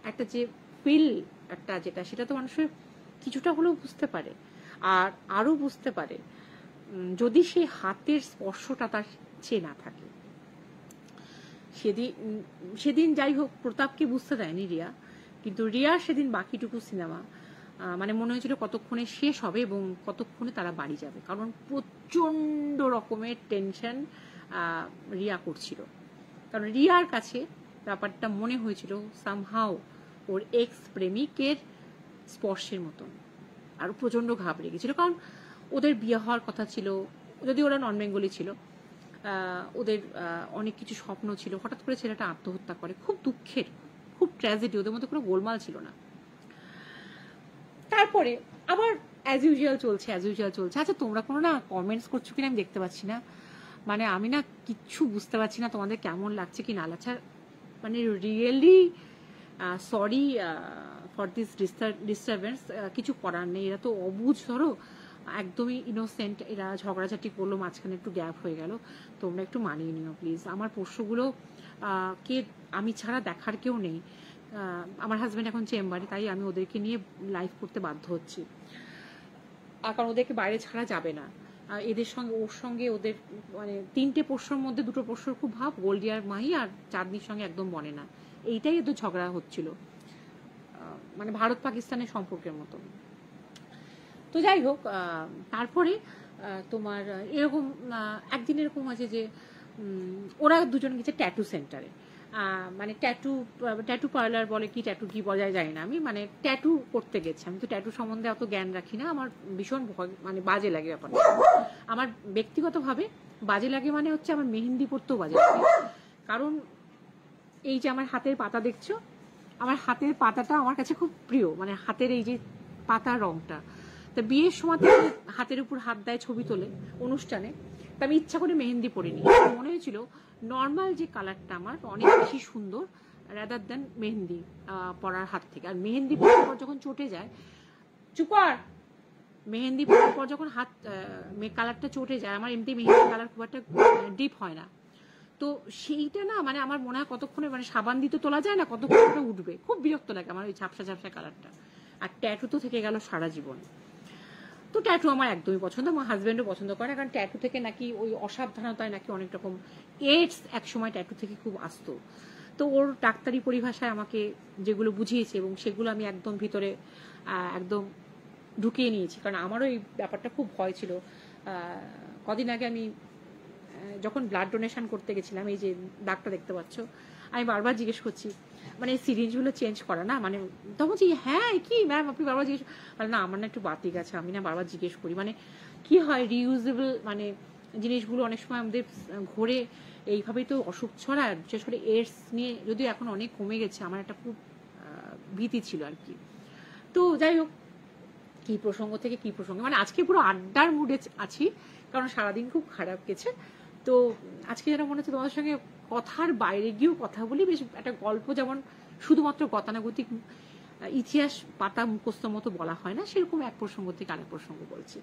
একটা যে ফিল একটা যেটা, সেটা তো মানুষের কিছুটা হলেও বুঝতে পারে, আর আরো বুঝতে পারে যদি সেই হাতের স্পর্শটা তার চেনা থাকে। সেদিন যাই হোক প্রতাপকে বুঝতে দেয়নি রিয়া, কিন্তু রিয়া সেদিন বাকিটুকু সিনেমা মানে মনে হয়েছিল কতক্ষণে শেষ হবে এবং কতক্ষণে তারা বাড়ি যাবে, কারণ প্রচন্ড রকমের টেনশন রিয়া করছিল। কারণ রিয়ার কাছে ব্যাপারটা মনে হয়েছিল সামহাও ওর এক্স প্রেমিকের স্পর্শের মতন, আর প্রচন্ড ঘাবড়ে গেছিল, কারণ ওদের বিয়ে হওয়ার কথা ছিল, যদি ওরা নন বেঙ্গলি ছিল, ওদের অনেক কিছু স্বপ্ন ছিল, হঠাৎ করে ছেলেটা আত্মহত্যা করে, খুব দুঃখের, খুব ট্র্যাজেডি, ওদের মধ্যে কোনো গোলমাল ছিল না। তারপরে আবার অ্যাজ ইউজুয়াল চলছে। আচ্ছা তোমরা কোনো না কমেন্টস করছো কিনা আমি দেখতে পাচ্ছি না, মানে আমি না কিচ্ছু বুঝতে পারছি না তোমাদের কেমন লাগছে কি না লাগছে, মানে really sorry for this disturbance, কিছু করার নেই, এরা তো অবুঝ, ধরো একদমই ইনোসেন্ট, এরা ঝগড়াঝাটি করলো, মাঝখানে একটু গ্যাপ হয়ে গেল, তোমরা একটু মানিয়ে নিও প্লিজ। আমার পোষ্যগুলো কে আমি ছাড়া দেখার কেউ নেই, আমার হাজব্যান্ড এখন চেম্বারে, তাই আমি ওদেরকে নিয়ে লাইভ করতে বাধ্য হচ্ছি, কারণ ওদেরকে বাইরে ছাড়া যাবে না, এদের সঙ্গে ওর সঙ্গে ওদের মানে তিনটে পোষ্যর মধ্যে দুটো পোষ্যর খুব ভাব, গোল্ডিয়ার মাহি আর চাঁদনির সঙ্গে একদম বনে না, এইটাই এদের ঝগড়া হচ্ছিল, মানে ভারত পাকিস্তানের সম্পর্কের মতো। তো যাই হোক, তারপরে তোমার এরকম একদিন এরকম হয়েছে যে ওরা দুজন গেছে ট্যাটু সেন্টারে, মানে ট্যাটু পার্লার বলে কি ট্যাটু কি বলা যায় জানি না, আমি মানে ট্যাটু করতে গেছি। আমি তো ট্যাটু সম্বন্ধে অত জ্ঞান রাখি না, আমার ভীষণ ভয়, মানে বাজে লাগে ব্যাপারটা। আমার ব্যক্তিগতভাবে বাজে লাগে, মানে হচ্ছে আমার মেহেন্দি পড়তেও বাজে লাগে। কারণ এই যে আমার হাতের পাতা দেখছো, আমার হাতের পাতাটা আমার কাছে খুব প্রিয়, মানে হাতের এই যে পাতার রংটা। তা বিয়ের সময় হাতের উপর হাত দেয়, ছবি তোলে অনুষ্ঠানে, তা আমি ইচ্ছা করে মেহেন্দি পরিনি। মনে হয়েছিল নর্মাল যে কালারটা আমার অনেক বেশি সুন্দর রাদার দেন মেহেন্দি পরার হাত থেকে। আর মেহেন্দি পরার পর যখন চটে যায়, চুপ কর, মেহেন্দি পরার পর যখন হাত কালারটা চটে যায়, আমার এমনি মেহেন্দি কালার খুব একটা ডিপ হয় না, তো সেইটা না মানে আমার মনে হয় কতক্ষণে, মানে সাবান দিতে তোলা যায় না, কতক্ষণ উঠবে, খুব বিরক্ত লাগে আমার ওই ঝাপসা ঝাপসা কালারটা। আর ট্যাটু তো থেকে গেল সারা জীবন। তো ট্যাটু আমার একদমই পছন্দ, আমার হাজব্যান্ডও পছন্দ করে না, কারণ ট্যাটু থেকে নাকি ওই অসাবধানতায় নাকি অনেক রকম এইডস এক সময় ট্যাটু থেকে খুব আসতো। তো ওর ডাক্তারি পরিভাষায় আমাকে যেগুলো বুঝিয়েছে এবং সেগুলো আমি একদম ভিতরে একদম ঢুকিয়ে নিয়েছি, কারণ আমারও এই ব্যাপারটা খুব ভয় ছিল। কদিন আগে আমি যখন ব্লাড ডোনেশন করতে গেছিলাম, এই যে দাগটা দেখতে পাচ্ছ, আমি বারবার জিজ্ঞেস করছি মানে এই সিরিঞ্জগুলো চেঞ্জ করা না, মানে তখন বলছি হ্যাঁ কি ম্যাম আপনি বারবার জিজ্ঞেস, না আমার না একটু বাতি গেছে, আমি না বারবার জিজ্ঞেস করি। মানে কি হয়, রিউজেবল মানে জিনিসগুলো অনেক সময় আমাদের ঘোরে, এইভাবেই তো অসুখ ছড়ায়, বিশেষ করে এডস নিয়ে যদিও এখন অনেক কমে গেছে, আমার একটা খুব ভীতি ছিল আর কি। তো যাই হোক, কি প্রসঙ্গ থেকে কি প্রসঙ্গে, মানে আজকে পুরো আড্ডার মুডে আছি, কারণ সারাদিন খুব খারাপ গেছে। তো আজকে যেন মনে হচ্ছে তোমাদের সঙ্গে কথার বাইরে গিয়েও কথা বলি, বেশ একটা গল্প, যেমন শুধুমাত্র গতানুগতিক ইতিহাস পাতা মুখস্থ মতো বলা হয় না, সেরকম এক প্রসঙ্গ থেকে আরেক প্রসঙ্গ বলছি।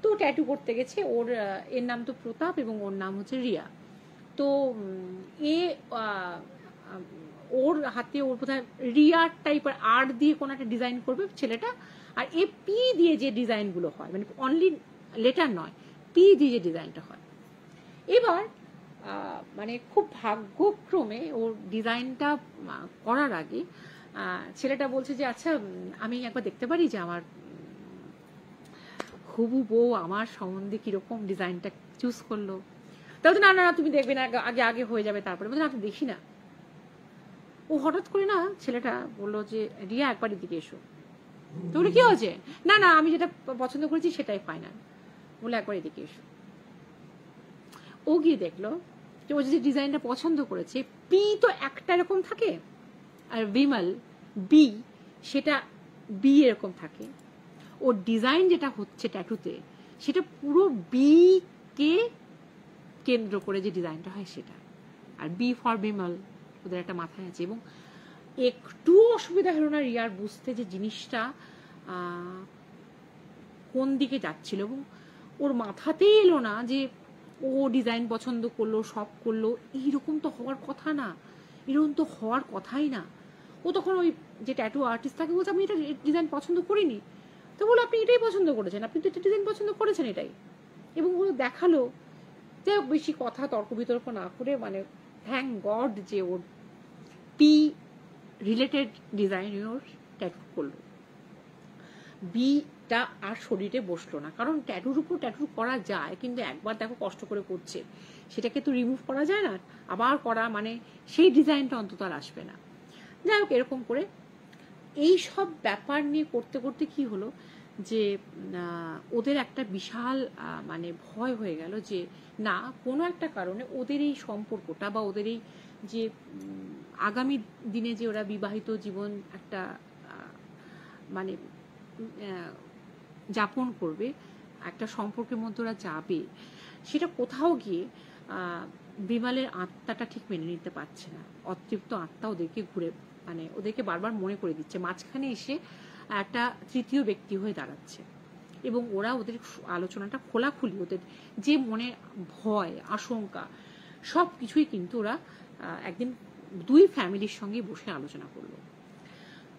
তো ট্যাটু করতে গেছে, ওর এর নাম তো প্রতাপ এবং ওর নাম হচ্ছে রিয়া। তো ওর হাতে ওর বোধহয় রিয়ার টাইপের আর্ট দিয়ে কোনো একটা ডিজাইন করবে ছেলেটা, আর এ পি দিয়ে যে ডিজাইনগুলো হয়, মানে অনলি লেটার নয়, পি দিয়ে যে ডিজাইনটা হয়। এবার মানে খুব ভাগ্যক্রমে ওর ডিজাইনটা করার আগে ছেলেটা বলছে যে আচ্ছা আমি একবার দেখতে পারি যে আমার হবু বউ আমার সম্বন্ধে কিরকম ডিজাইনটা চুজ করলো। তাহলে না না তুমি দেখবে না, আগে আগে হয়ে যাবে, তারপরে বলছে না তুমি দেখি না। ও হঠাৎ করে না ছেলেটা বললো যে রিয়া একবার এদিকে এসো। তো বলে কি হয়েছে, না না আমি যেটা পছন্দ করেছি সেটাই ফাইনাল, বলে একবার এদিকে এসো। ও গিয়ে দেখলো যে ও যে ডিজাইনটা পছন্দ করেছে, পি তো একটা এরকম থাকে, আর বিমল বি সেটা বি এরকম থাকে। ওর ডিজাইন যেটা হচ্ছে ট্যাটুতে, সেটা পুরো বি কে কেন্দ্র করে যে ডিজাইনটা হয় সেটা, আর বি ফর বিমল ওদের একটা মাথায় আছে। এবং একটু অসুবিধা হলো না রিয়ার বুঝতে যে জিনিসটা কোন দিকে যাচ্ছিল, এবং ওর মাথাতেই এলো না যে ও ডিজাইন পছন্দ করলো, সব করলো, এইরকম তো হওয়ার কথা না, এরকম তো হওয়ার কথাই না। ও তখন ওই যে ট্যাটু আর্টিস্ট তাকে বলছে আমি এটা ডিজাইন পছন্দ করিনি। তো বলো আপনি এটাই পছন্দ করেছেন, আপনি তো এটা ডিজাইন পছন্দ করেছেন এটাই। এবং ও দেখালো, যাই হোক বেশি কথা তর্ক বিতর্ক না করে, মানে থ্যাংক গড যে ওর পি রিলেটেড ডিজাইন ওর ট্যাটু করলো, বিটা আর শরীরে বসলো না। কারণ ট্যাটুর উপর ট্যাটু করা যায়, কিন্তু একবার দেখো কষ্ট করে করছে, সেটাকে তো রিমুভ করা যায় না, আবার করা মানে সেই ডিজাইনটা অন্তত আর আসবে না। যাই হোক এরকম করে এই সব ব্যাপার নিয়ে করতে করতে কি হলো যে ওদের একটা বিশাল মানে ভয় হয়ে গেল যে না কোনো একটা কারণে ওদের এই সম্পর্কটা বা ওদের এই যে আগামী দিনে যে ওরা বিবাহিত জীবন একটা মানে যাপন করবে, একটা সম্পর্কের মধ্যে ওরা যাবে, সেটা কোথাও গিয়ে বিমলের আত্মাটা ঠিক মেনে নিতে পারছে না। অতৃপ্ত আত্মা ওদেরকে ঘুরে মানে ওদেরকে বারবার মনে করে দিচ্ছে, মাঝখানে এসে একটা তৃতীয় ব্যক্তি হয়ে দাঁড়াচ্ছে। এবং ওরা ওদের আলোচনাটা খোলাখুলি, ওদের যে মনে ভয় আশঙ্কা সব কিছুই কিন্তু ওরা একদিন দুই ফ্যামিলির সঙ্গে বসে আলোচনা করলো।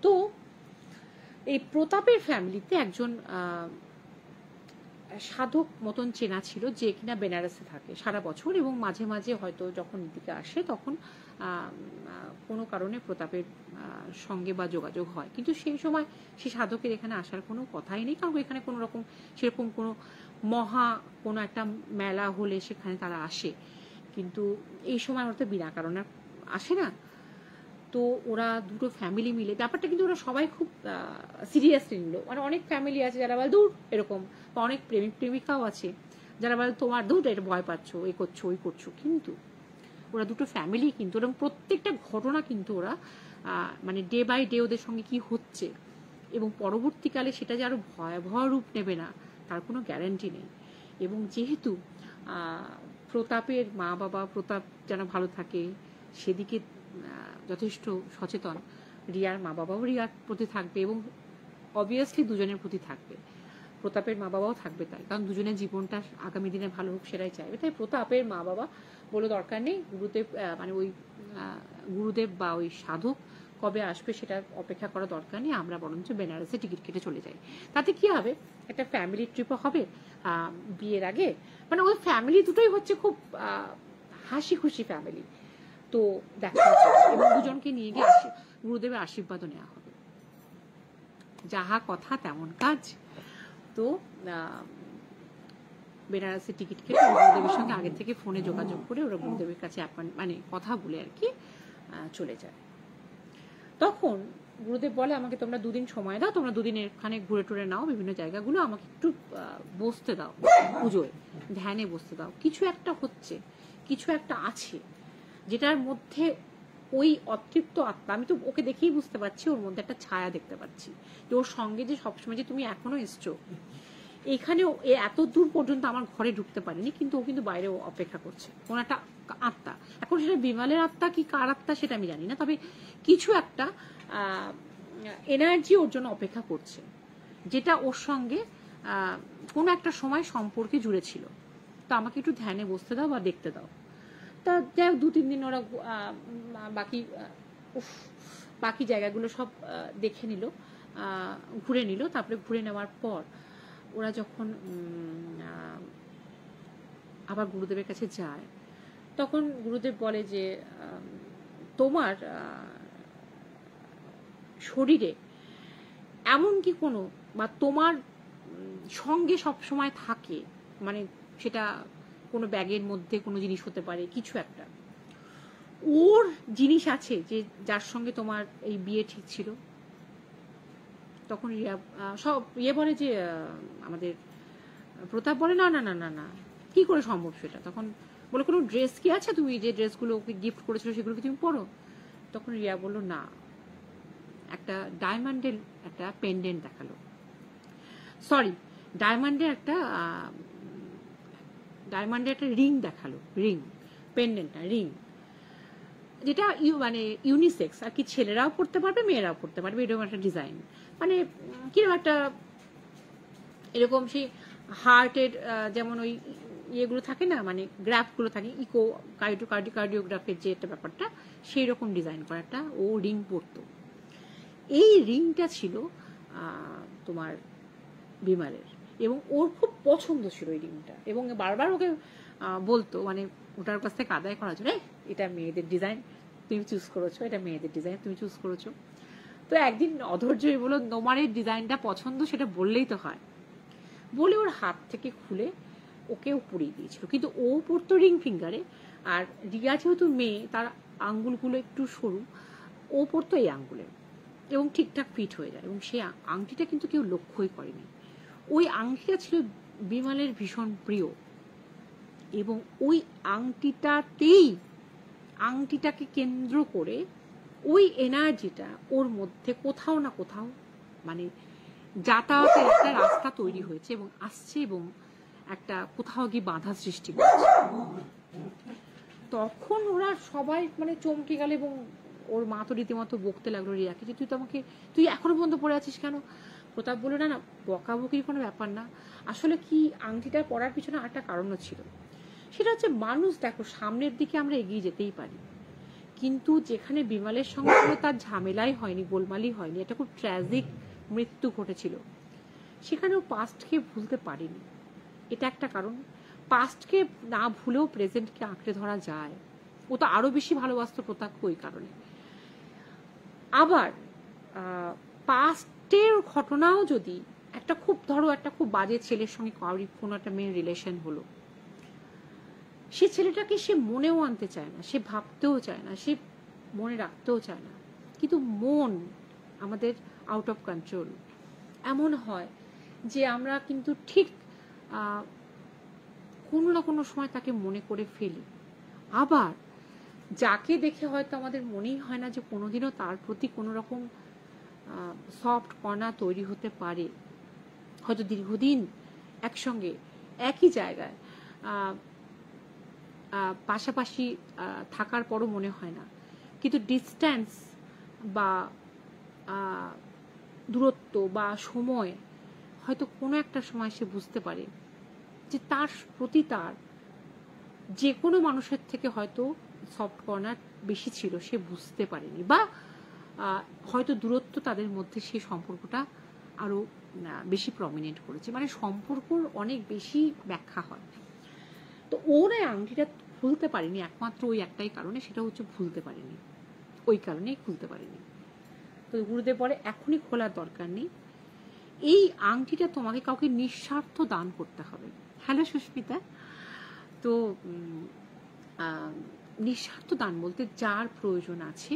তো এই প্রতাপের ফ্যামিলিতে একজন সাধক মতন চেনা ছিল, যে কিনা বেনারসে থাকে সারা বছর, এবং মাঝে মাঝে হয়তো যখন এদিকে আসে তখন কোনো কারণে প্রতাপের সঙ্গে বা যোগাযোগ হয়। কিন্তু সেই সময় সেই সাধকের এখানে আসার কোনো কথাই নেই, কারণ এখানে কোনো রকম সেরকম কোনো কোনো একটা মেলা হলে সেখানে তারা আসে, কিন্তু এই সময় ওরা তো বিনা কারণে আসে না। তো ওরা দুটো ফ্যামিলি মিলে ব্যাপারটা, কিন্তু ওরা সবাই খুব সিরিয়াসলি নিল। মানে অনেক ফ্যামিলি আছে যারা বলে দূর এরকম, বা অনেক প্রেমিক প্রেমিকাও আছে যারা বলে তোমার দূর এটা ভয় পাচ্ছ, এই করছো ওই করছো, কিন্তু ওরা দুটো ফ্যামিলি কিন্তু, এবং প্রত্যেকটা ঘটনা কিন্তু ওরা মানে ডে বাই ডে ওদের সঙ্গে কি হচ্ছে এবং পরবর্তীকালে সেটা যে আরো ভয়াবহ রূপ নেবে না তার কোনো গ্যারান্টি নেই। এবং যেহেতু প্রতাপের মা বাবা, প্রতাপ যেন ভালো থাকে সেদিকে যথেষ্ট সচেতন, রিয়ার মা বাবাও রিয়ার প্রতি থাকবে এবং অবভিয়াসলি দুজনের প্রতি থাকবে, প্রতাপের মা বাবাও থাকবে, তাই কারণ দুজনের জীবনটা আগামী দিনে ভালো হোক সেটাই চাইবে। তাই প্রতাপের মা বাবা বলে দরকার নেই, গুরুদেব মানে ওই গুরুদেব বা ওই সাধক কবে আসবে সেটা অপেক্ষা করা দরকার নেই, আমরা বরঞ্চ বেনারসে টিকিট কেটে চলে যাই। তাতে কি হবে, একটা ফ্যামিলি ট্রিপও হবে বিয়ের আগে। মানে ওই ফ্যামিলি দুটোই হচ্ছে খুব হাসি খুশি ফ্যামিলি। তো দেখা এবং দুজনকে নিয়ে গিয়ে গুরুদেবের আশীর্বাদও নেওয়া হবে। যাহা কথা তেমন কাজ। তো বেনারসের টিকিট কেটে গুরুদেবের সঙ্গে আগে থেকে ফোনে যোগাযোগ করে ওরা গুরুদেবের কাছে মানে কথা বলে আর কি চলে যায়। তখন গুরুদেব বলে আমাকে তোমরা 2 দিন সময় দাও, তোমরা 2 দিন এখানে ঘুরে টুরে নাও বিভিন্ন জায়গাগুলো, আমাকে একটু বসতে দাও, পুজোয় ধ্যানে বসতে দাও। কিছু একটা হচ্ছে, কিছু একটা আছে যেটার মধ্যে ওই অতৃপ্ত আত্মা, আমি তো ওকে দেখেই বুঝতে পারছি ওর মধ্যে একটা ছায়া দেখতে পাচ্ছি, যে ওর সঙ্গে যে সবসময় যে তুমি এখনো এসছো এখানেও, এত দূর পর্যন্ত আমার ঘরে ঢুকতে পারেনি, কিন্তু ও কিন্তু বাইরে অপেক্ষা করছে, কোন একটা আত্মা। এখন সেটা বিমলের আত্মা কি কার আত্মা সেটা আমি জানি না, তবে কিছু একটা এনার্জি ওর জন্য অপেক্ষা করছে, যেটা ওর সঙ্গে কোনো একটা সময় সম্পর্কে জুড়ে ছিল। তো আমাকে একটু ধ্যানে বসতে দাও বা দেখতে দাও। তা যাই হোক 2-3 দিন ওরা বাকি জায়গাগুলো সব দেখে নিল, ঘুরে নিল। তারপরে ঘুরে নেওয়ার পর ওরা যখন আবার গুরুদেবের কাছে যায়, তখন গুরুদেব বলে যে তোমার শরীরে এমন কি কোনো, বা তোমার সঙ্গে সব সময় থাকে, মানে সেটা কোনো ব্যাগের মধ্যে কোনো জিনিস হতে পারে, কিছু একটা ওর জিনিস আছে যে যার সঙ্গে তোমার এই বিয়ে ঠিক ছিল। তখন রিয়া সব বলে যে আমাদের প্রতাপ বলে না না না না না, কি করে সম্ভব সেটা। তখন বলে কোনো ড্রেস কি আছে, তুমি যে ড্রেসগুলো ওকে গিফট করেছিল সেগুলো কি তুমি পরো? তখন রিয়া বললো না, একটা ডায়মন্ডের একটা পেন্ডেন্ট দেখালো, সরি ডায়মন্ডের একটা রিং দেখালো, রিং, পেন্ডেন্ট না রিং, যেটা মানে ইউনিসেক্স আর কি, ছেলেরাও পড়তে পারবে মেয়েরাও পড়তে পারবে, এরকম একটা ডিজাইন, মানে কিরকম একটা এরকম সেই হার্টের যেমন ওই ইয়েগুলো থাকে না, মানে গ্রাফগুলো থাকে, ইকো কার্ডিওগ্রাফের যে একটা ব্যাপারটা, সেই রকম ডিজাইন করা একটা ও রিং পরতো। এই রিংটা ছিল তোমার বিমলের, এবং ওর খুব পছন্দ ছিল এই রিংটা, এবং বারবার ওকে বলতো, মানে ওটার কাছ থেকে আদায় করার জন্য, এটা মেয়েদের ডিজাইন তুমি চুজ করেছো, এটা মেয়েদের ডিজাইন তুমি চুজ করেছো। তো একদিন অধৈর্য হয়ে বললো তোমার এই ডিজাইনটা পছন্দ সেটা বললেই তো হয়, বলে ওর হাত থেকে খুলে ওকেও পরিয়ে দিয়েছিল। কিন্তু ও পরতো রিং ফিঙ্গারে, আর রিয়া যেহেতু মেয়ে তার আঙ্গুলগুলো একটু সরু, ও পরতো এই আঙ্গুলে এবং ঠিকঠাক ফিট হয়ে যায়, এবং সেই আংটিটা কিন্তু কেউ লক্ষ্যই করেনি। ওই আংটিটা ছিল বিমলের ভীষণ প্রিয়, এবং ওই আংটিটাকে কেন্দ্র করে ওই এনার্জিটা ওর মধ্যে কোথাও না কোথাও মানে যাতায়াতের একটা রাস্তা তৈরি হয়েছে এবং আসছে, এবং একটা কোথাও গিয়ে বাধা সৃষ্টি করছে। তখন ওরা সবাই মানে চমকে গেল, এবং ওর মা তো রীতিমতো বকতে লাগলো রিয়াকে, যে তুই এখনো পর্যন্ত পড়ে আছিস কেন? প্রতাপ বললো না না, বকাবকির কোনো ব্যাপার না, আসলে কি আংটিটা পরার পিছনে একটা কারণও ছিল, সেটা হচ্ছে মানুষ দেখো সামনের দিকে আমরা এগিয়ে যেতেই পারি, কিন্তু যেখানে বিমলের সঙ্গে তার ঝামেলাই হয়নি, গোলমালি হয়নি, এটা খুব ট্র্যাজিক মৃত্যু ঘটেছিল, সেখানেও পাস্টকে ভুলতে পারিনি, এটা একটা কারণ। পাস্টকে না ভুলেও প্রেজেন্টকে আঁকড়ে ধরা যায়, ও তো আরো বেশি ভালোবাসতো প্রতাপকে ওই কারণে। আবার পাস্টের ঘটনাও যদি একটা খুব বাজে ছেলের সঙ্গে কোনো একটা মেয়ের রিলেশন হলো, সে ছেলেটাকে সে মনেও আনতে চায় না, সে ভাবতেও চায় না, সে মনে রাখতেও চায় না, কিন্তু মন আমাদের আউট অফ কন্ট্রোল। এমন হয় যে আমরা কিন্তু ঠিক কোনো না কোনো সময় তাকে মনে করে ফেলি। আবার যাকে দেখে হয়তো আমাদের মনেই হয় না যে কোনোদিনও তার প্রতি কোনো রকম সফট কণা তৈরি হতে পারে, হয়তো দীর্ঘদিন একসঙ্গে একই জায়গায় পাশাপাশি থাকার পরও মনে হয় না, কিন্তু ডিস্ট্যান্স বা দূরত্ব বা সময় হয়তো কোনো একটা সময় সে বুঝতে পারে যে তার প্রতি তার যে কোনো মানুষের থেকে হয়তো সফট কর্নার বেশি ছিল, সে বুঝতে পারেনি, বা হয়তো দূরত্ব তাদের মধ্যে সেই সম্পর্কটা আরো বেশি প্রমিনেন্ট করেছে। মানে সম্পর্কর অনেক বেশি ব্যাখ্যা হয়। তো ওর এই আংটিটা খুলতে পারেনি একমাত্র ওই একটাই কারণে, সেটা হচ্ছে ভুলতে পারেনি, ওই কারণেই খুলতে পারেনি। তো গুরুদেব বলে এখনই খোলার দরকার নেই, এই আংটিটা তোমাকে কাউকে নিঃস্বার্থ দান করতে হবে। হ্যালো সুস্মিতা। তো নিঃস্বার্থ দান বলতে যার প্রয়োজন আছে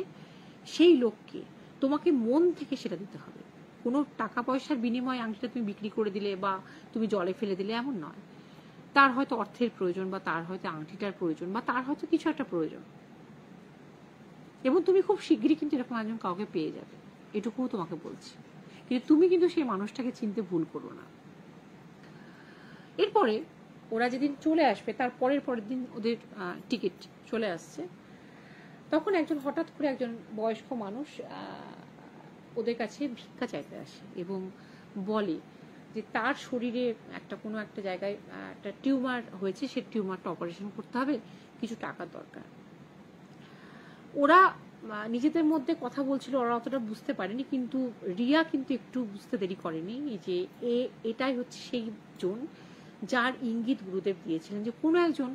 সেই লোককে তোমাকে মন থেকে সেটা দিতে হবে। কোনো টাকা পয়সার বিনিময়ে আংটিটা তুমি বিক্রি করে দিলে বা তুমি জলে ফেলে দিলে এমন নয়। তার হয়তো অর্থের প্রয়োজন, বা তার হয়তো আংটিটার প্রয়োজন, বা তার হয়তো কিছু একটা প্রয়োজন, এবং তুমি খুব শীঘ্রই কিন্তু এরকম একজন কাউকে পেয়ে যাবে, এটুকুও তোমাকে বলছি। কিন্তু তুমি কিন্তু সেই মানুষটাকে চিনতে ভুল করো না। এরপরে ওরা যেদিন চলে আসবে, তার পরের দিন ওদের টিকিট চলে আসছে, তখন হঠাৎ করে একজন বয়স্ক মানুষ ওদের কাছে ভিক্ষা চাইতে আসে এবং বলে যে তার শরীরে কোনো একটা জায়গায় একটা টিউমার হয়েছে, সেই টিউমারটা অপারেশন করতে হবে, কিছু টাকার দরকার। ওরা নিজেদের মধ্যে কথা বলছিল, ওরা অতটা বুঝতে পারেনি, কিন্তু রিয়া কিন্তু একটু বুঝতে দেরি করেনি যে এটাই হচ্ছে সেই জন যার ইঙ্গিত গুরুদেব দিয়েছিলেন, যে কোনো একজন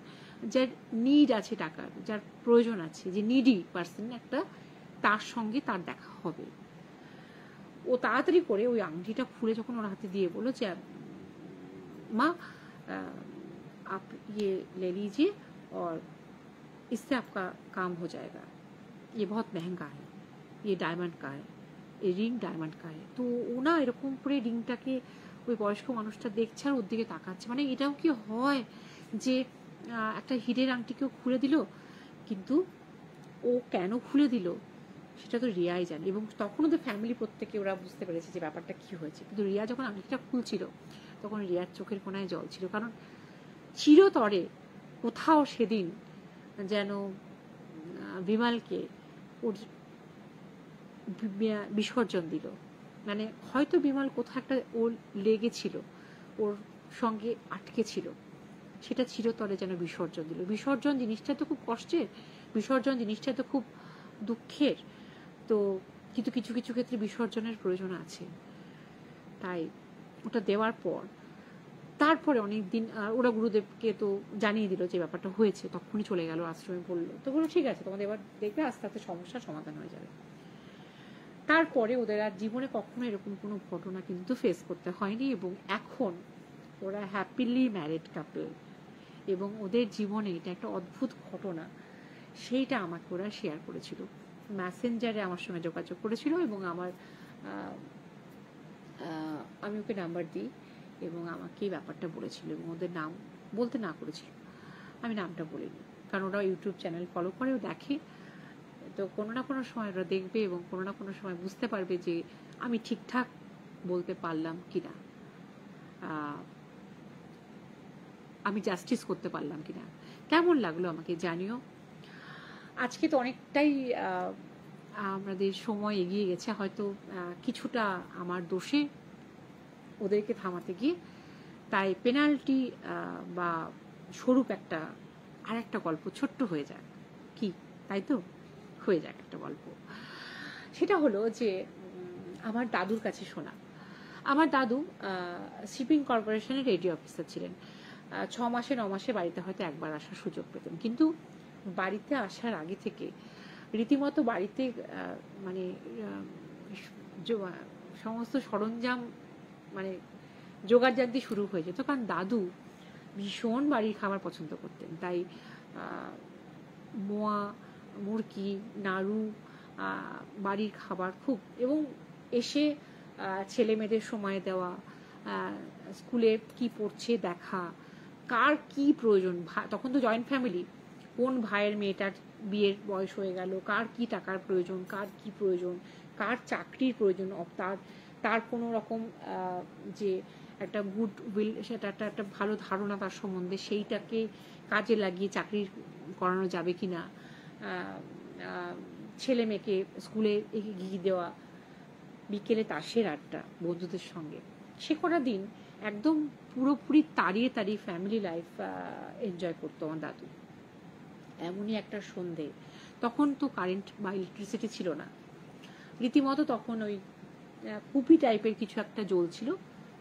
যার নিড আছে, টাকার যার প্রয়োজন আছে, যে নিডি পার্সন একটা, তার সঙ্গে তার দেখা হবে। ও তাড়াতাড়ি করে ওই আংটিটা খুলে যখন ওর হাতে দিয়ে বলল যে মা आप ये ले लीजिए और इससे आपका काम हो जाएगा, ये बहुत महंगा है, ये डायमंड का है, ये रिंग डायमंड का है। তো ও না এরকম করে রিংটাকে ওই বয়স্ক মানুষটা দেখছে আর ওর দিকে তাকাচ্ছে, মানে এটাও কি হয় যে একটা হীরের আংটিকেও খুলে দিল, কিন্তু ও কেন খুলে দিল সেটা তো রিয়াই জানে। এবং তখন ওদের ফ্যামিলি প্রত্যেকে ওরা বুঝতে পেরেছে যে ব্যাপারটা কি হয়েছে। কিন্তু রিয়া যখন আংটিটা খুলছিল তখন রিয়ার চোখের কোনায় জল ছিল, কারণ চিরতরে কোথাও সেদিন যেন বিমালকে ওর বিসর্জন দিল। মানে হয়তো বিমাল কোথাও একটা ওর লেগেছিল, ওর সঙ্গে আটকে ছিল, সেটা চিরতরে যেন বিসর্জন দিল। বিসর্জন জিনিসটা তো খুব কষ্টের, বিসর্জন জিনিসটা তো খুব দুঃখের, তো কিন্তু কিছু কিছু ক্ষেত্রে বিসর্জনের প্রয়োজন আছে। তাই ওটা দেওয়ার পর তারপরে অনেকদিন ওরা গুরুদেবকে তো জানিয়ে দিল যে ব্যাপারটা হয়েছে, তখনই চলে গেল আশ্রমে, বললো তো বললো ঠিক আছে, তোমাদের এবার দেখবে আস্তে আস্তে সমস্যার সমাধান হয়ে যাবে। তারপরে ওদের আর জীবনে কখনো এরকম কোনো ঘটনা কিন্তু ফেস করতে হয়নি, এবং এখন ওরা হ্যাপিলি ম্যারিড কাপল, এবং ওদের জীবনে এটা একটা অদ্ভুত ঘটনা, সেইটা আমাকে ওরা শেয়ার করেছিল, মেসেঞ্জারে আমার সঙ্গে যোগাযোগ করেছিল, এবং আমি ওকে নাম্বার দিই এবং আমাকে এই ব্যাপারটা বলেছিল, এবং ওদের নাম বলতে না করেছিল, আমি নামটা বলিনি, কারণ ওরা ইউটিউব চ্যানেল ফলো করে, ও দেখে, তো কোনো না কোনো সময় ওরা দেখবে এবং কোনো না কোনো সময় বুঝতে পারবে যে আমি ঠিকঠাক বলতে পারলাম কিনা, আমি জাস্টিস করতে পারলাম কিনা। কেমন লাগলো আমাকে জানিও। আজকে তো অনেকটাই আমাদের সময় এগিয়ে গেছে, হয়তো কিছুটা আমার দোষে ওদেরকে থামাতে গিয়ে, তাই পেনাল্টি বা স্বরূপ আর একটা গল্প ছোট্ট হয়ে যাক, কি তাই তো হয়ে যাক একটা গল্প। সেটা হলো যে আমার দাদুর কাছে শোনা। আমার দাদু শিপিং কর্পোরেশনের রেডিও অফিসার ছিলেন। 6 মাসে 9 মাসে বাড়িতে হয়তো একবার আসার সুযোগ পেতেন, কিন্তু বাড়িতে আসার আগে থেকে রীতিমতো বাড়িতে মানে সমস্ত সরঞ্জাম মানে জোগাড় জানতে শুরু হয়ে যেত, কারণ দাদু ভীষণ বাড়ির খাবার পছন্দ করতেন। তাই মোয়া, মুরকি, নাড়ু, বাড়ির খাবার খুব, এবং এসে ছেলে মেয়েদের সময় দেওয়া, স্কুলে কি পড়ছে দেখা, কার কি প্রয়োজন, তখন তো জয়েন্ট ফ্যামিলি, কোন ভাইয়ের মেয়েটার বিয়ের বয়স হয়ে গেল, কার কি টাকার প্রয়োজন, কার কি প্রয়োজন, কার চাকরির প্রয়োজন, তার তার কোনো রকম যে একটা গুড উইল, সেটা একটা ভালো ধারণা তার সম্বন্ধে, সেইটাকে কাজে লাগিয়ে চাকরি করানো যাবে কিনা, ছেলে মেয়েকে স্কুলে এগিয়ে দেওয়া, বিকেলে তাসের আড্ডা বন্ধুদের সঙ্গে, সে কটা দিন একদম পুরোপুরি তাড়িয়ে তাড়িয়ে ফ্যামিলি লাইফ এনজয় করতো আমার দাদু। এমনই একটা সন্ধে, তখন তো কারেন্ট বা ইলেকট্রিসিটি ছিল না, রীতিমতো তখন ওই কুপি টাইপের কিছু একটা জ্বলছিল,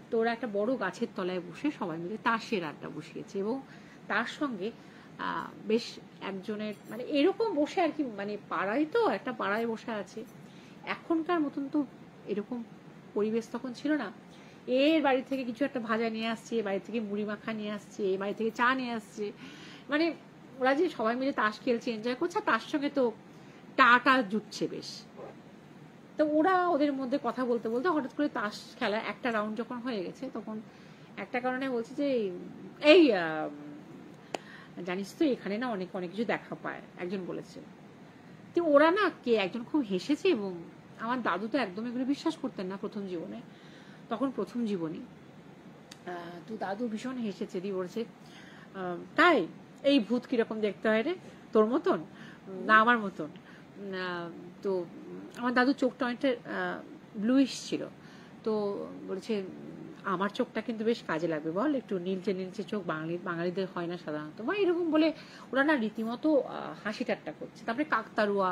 তো ওরা একটা বড় গাছের তলায় বসে সবাই মিলে তাসের আড্ডা বসিয়েছে, এবং তার সঙ্গে বেশ একজনের মানে এরকম বসে আর কি, মানে পাড়ায় তো একটা পাড়ায় বসে আছে, এখনকার মতন তো এরকম পরিবেশ তখন ছিল না, এর বাড়ি থেকে কিছু একটা ভাজা নিয়ে আসছে, বাড়ি থেকে মুড়ি মাখা নিয়ে আসছে, বাড়ি থেকে চা নিয়ে আসছে, মানে ওরা যে সবাই মিলে তাস খেলছে, এনজয় করছে, তার সঙ্গে তো টাটা জুটছে বেশ। তো ওরা ওদের মধ্যে কথা বলতে বলতে হঠাৎ করে তাস খেলা একটা রাউন্ড যখন হয়ে গেছে, তখন একটা কারণে বলছে যে এই জানিস তো এখানে না অনেক অনেক কিছু দেখা পায়, একজন বলেছে। তো ওরা না কে একজন খুব হেসেছে, এবং আমার দাদু তো একদম এগুলো বিশ্বাস করতেন না প্রথম জীবনে, তখন প্রথম জীবনী, তো দাদু ভীষণ হেসেছে, দিয়ে বলছে তাই এই ভূত কিরকম দেখতে হয় রে, তোর মতন না আমার মতন? তো আমার দাদুর চোখটা অনেকটা ব্লুইশ ছিল, তো বলছে আমার চোখটা কিন্তু বেশ কাজে লাগবে বল, একটু নীলচে নীলচে চোখ বাঙালিদের হয় না সাধারণত, বা এরকম বলে ওরা না রীতিমতো হাসি ঠাট্টা করছে। তারপরে কাকতারুয়া,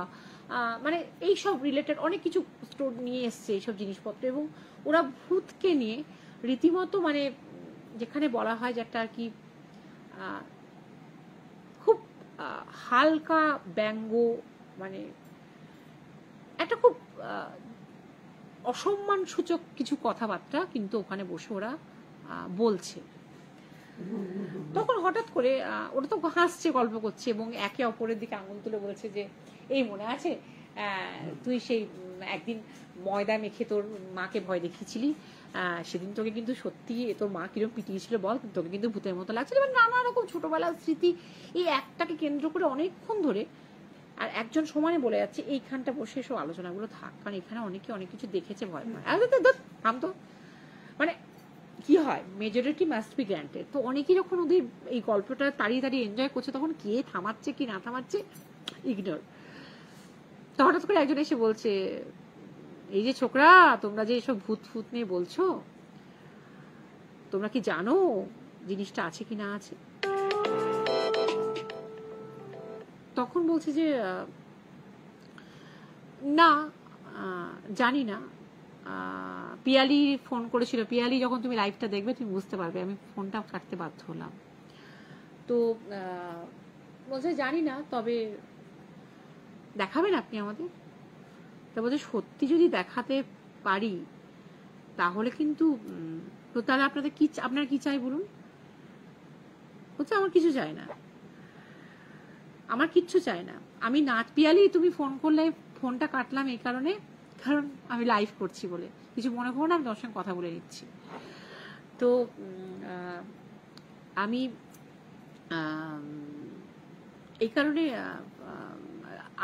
মানে এইসব রিলেটেড অনেক কিছু স্টোর নিয়ে এসছে এইসব জিনিসপত্র, এবং ওরা ভূতকে নিয়ে রীতিমতো মানে যেখানে বলা হয় যে একটা আর কি খুব হালকা ব্যঙ্গ, মানে একটা খুব অসম্মান সূচক কিছু কথাবার্তা কিন্তু ওখানে বসে ওরা বলছে। তখন হঠাৎ করে ওরা তো হাসছে, গল্প করছে, এবং একে অপরের দিকে আঙুল তুলে বলেছে যে এই মনে আছে তুই সেই একদিন ময়দা মেখে তোর মাকে ভয় দেখিয়েছিলি, সেদিন তোকে কিন্তু সত্যি তোর মা কিরকম পিটিয়েছিল বল, তোকে কিন্তু ভূতের মতো লাগছিল, এবং নানা রকম ছোটবেলার স্মৃতি এই একটাকে কেন্দ্র করে অনেকক্ষণ ধরে। আর একজন সমানে বলে যাচ্ছে এইখানটা বসে এসব আলোচনাগুলো থাক, কারণ এখানে অনেকে অনেক কিছু দেখেছে, ভয় পায়। থাম তো, মানে কি হয় মেজরিটি মাস্ট বি গ্র্যান্টেড, তো অনেকেই যখন ওদের এই গল্পটা তাড়িয়ে তাড়িয়ে এনজয় করছে, তখন কে থামাচ্ছে কি না থামাচ্ছে ইগনোর। তো হঠাৎ করে একজন এসে বলছে এই যে ছোকরা, তোমরা যে এসব ভূত ফুত নিয়ে বলছো, তোমরা কি জানো জিনিসটা আছে কি না আছে? তখন বলছে যে না জানি না, পিয়ালি ফোন করেছিল, পিয়ালি যখন তুমি লাইভটা দেখবে তুমি বুঝতে পারবে, আমি ফোনটা কাটতে বাধ্য হলাম। তো বলছে জানি না, তবে দেখাবেন আপনি আমাদের? তা বলছে সত্যি যদি দেখাতে পারি তাহলে কিন্তু, তো তাহলে আপনার কি চাই বলুন? বলছে আমার কিছু চাই না, আমার কিচ্ছু চাই না, আমি নাচ। পিয়ালি তুমি ফোন করলে ফোনটা কাটলাম এই কারণে, কারণ আমি লাইভ করছি বলে, কিছু মনে করো না, আমি তোমার সঙ্গে কথা বলে নিচ্ছি। তো আমি এই কারণে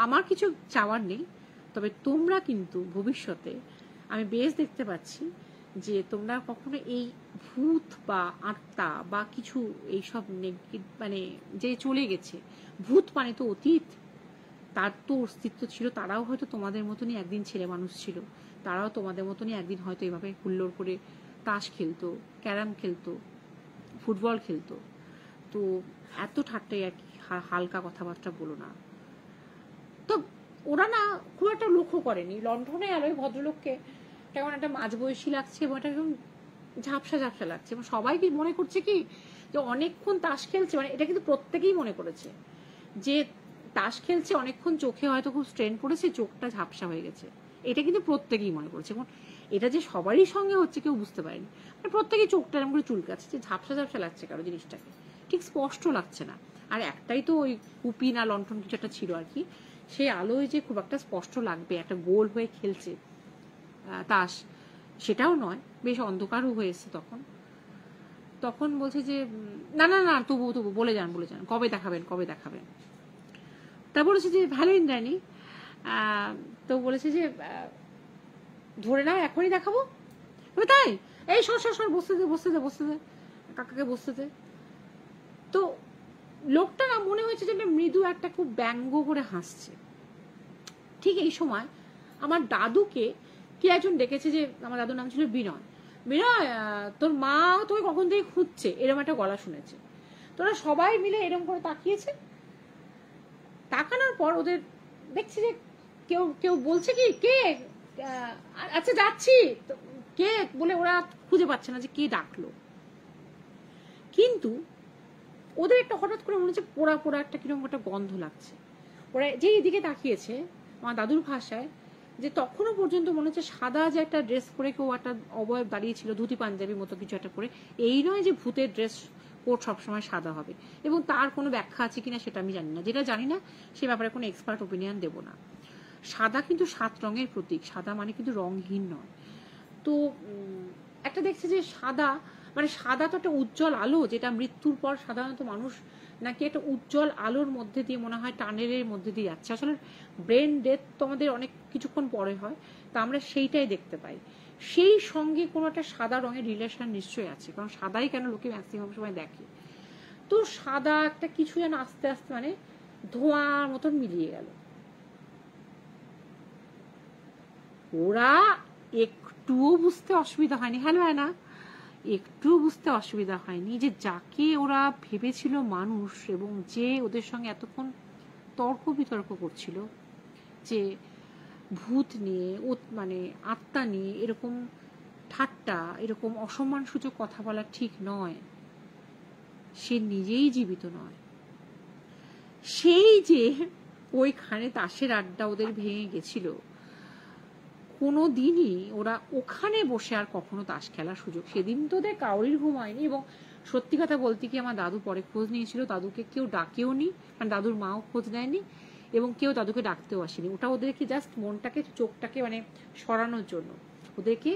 আমার কিছু চাওয়ার নেই, তবে তোমরা কিন্তু ভবিষ্যতে আমি বেশ দেখতে পাচ্ছি যে তোমরা কখনো এই ভূত বা আত্মা বা কিছু এইসব মানে যে চলে গেছে, ভূত মানে তো অতীত, তার তো অস্তিত্ব ছিল, তারাও হয়তো তোমাদের মতনই একদিন ছেলে মানুষ ছিল, তারাও তোমাদের মতনই একদিন হয়তো এভাবে হুল্লোড় করে তাস খেলতো, ক্যারাম খেলতো, ফুটবল খেলতো। তো এত ঠাট্টাই আর কি হালকা কথাবার্তা বলো না। তো ওরা না খুব একটা লক্ষ্য করেনি, লণ্ঠনে আলোয় ভদ্রলোককে কেমন একটা মাঝবয়সী লাগছে, এবং এটা একদম ঝাপসা ঝাপসা লাগছে, এবং সবাই কি মনে করছে কি যে অনেকক্ষণ তাস খেলছে, মানে এটা কিন্তু প্রত্যেকেই মনে করেছে যে তাস খেলছে অনেকক্ষণ, চোখে হয়তো খুব স্ট্রেন পড়েছে, চোখটা ঝাপসা হয়ে গেছে, এটা কিন্তু প্রত্যেকেই মনে করেছে। এবং এটা যে সবারই সঙ্গে হচ্ছে কেউ বুঝতে পারেনি, মানে প্রত্যেকেই চোখটা এরকম করে চুলকাচ্ছে, যে ঝাপসা ঝাপসা লাগছে কারো জিনিসটাকে, ঠিক স্পষ্ট লাগছে না। আর একটাই তো ওই কুপি না লণ্ঠন কিছু একটা ছিল আর কি, সেই আলোয় যে খুব একটা স্পষ্ট লাগবে, একটা গোল হয়ে খেলছে তাস, সেটাও নয়, বেশ অন্ধকারও হয়েছে তখন। তখন বলছে যে না না না, তবু তবু বলে যান কবে দেখাবেন কবে দেখাবেন। তা বলেছে যে ভ্যালেন্টাইনি। তো বলেছে যে ধরে নাও এখনই দেখাবো। তাই এই সর সর সর, বসতে দে বসতে দে বসতে দে, কাকাকে বসতে দে। তো লোকটা না মনে হয়েছে যে মৃদু একটা খুব ব্যঙ্গ করে হাসছে। ঠিক এই সময় আমার দাদুকে কে একজন ডেকেছে, যে আমার দাদুর নাম ছিল বিনয়। বিনয়, তোর মা তোকে কখন থেকে খুঁজছে, এরকম একটা গলা শুনেছে। তোরা সবাই মিলে এরকম করে তাকিয়েছে। তাকানোর পর ওদের দেখছি যে কেউ কেউ বলছে কি কে, আচ্ছা যাচ্ছি, কে বলে ওরা খুঁজে পাচ্ছে না যে কে ডাকলো। কিন্তু ওদের একটা হঠাৎ করে মনে হচ্ছে পোড়া পোড়া একটা কিরকম একটা গন্ধ লাগছে। ওরা যেই দিকে তাকিয়েছে, আমার দাদুর ভাষায়, যে তখনও পর্যন্ত মনে হচ্ছে সাদা যে একটা ড্রেস পরে কেউ একটা অবয়ব দাঁড়িয়েছিল, ধুতি পাঞ্জাবি মতো কিছু একটা পরে। এই নয় যে ভূতের ড্রেস কোট সবসময় সাদা হবে, এবং তার কোনো ব্যাখ্যা আছে কিনা সেটা আমি জানি না। যেটা জানি না সে ব্যাপারে কোনো এক্সপার্ট ওপিনিয়ন দেব না। সাদা কিন্তু 7 রঙের প্রতীক, সাদা মানে কিন্তু রংহীন নয়। তো একটা দেখছে যে সাদা মানে সাদা তো একটা উজ্জ্বল আলো, যেটা মৃত্যুর পর সাধারণত মানুষ নাকি একটা উজ্জ্বল আলোর মধ্যে দিয়ে, মনে হয় টানেলের মধ্যে দিয়ে যাচ্ছে। আসলে ব্রেন ডেথ তো আমাদের অনেক কিছুক্ষণ পরে হয়, তা আমরা সেইটাই দেখতে পাই। সেই সঙ্গে কোনো একটা সাদা রঙের রিলেশন নিশ্চয়ই আছে, কারণ সাদাই কেন লোকে ম্যাক্সিমাম সময় দেখে। তো সাদা একটা কিছু যেন আস্তে আস্তে মানে ধোঁয়ার মতন মিলিয়ে গেল। ওরা একটুও বুঝতে অসুবিধা হয়নি, হ্যালো না, একটু বুঝতে অসুবিধা হয়নি যে যাকে ওরা ভেবেছিল মানুষ, এবং যে ওদের সঙ্গে এতক্ষণ তর্ক বিতর্ক করছিল যে ভূত নিয়ে, মানে আত্মা নিয়ে এরকম ঠাট্টা, এরকম অসম্মানসূচক কথা বলা ঠিক নয়, সে নিজেই জীবিত নয়। সেই যে ওইখানে তাসের আড্ডা ওদের ভেঙে গেছিল, কোনো দিনই ওরা ওখানে বসে আর কখনো তাস খেলার সুযোগ, সেদিন তো ওদের কাউরির ঘুম হয়নি। এবং সত্যি কথা বলতে কি, আমার দাদু পরে খোঁজ নিয়েছিল, দাদুকে কেউ ডাকেও নি, মানে দাদুর মাও খোঁজ নেয়নি, এবং কেউ দাদুকে ডাকতেও আসেনি। ওটা ওদেরকে জাস্ট মনটাকে, চোখটাকে মানে সরানোর জন্য, ওদেরকে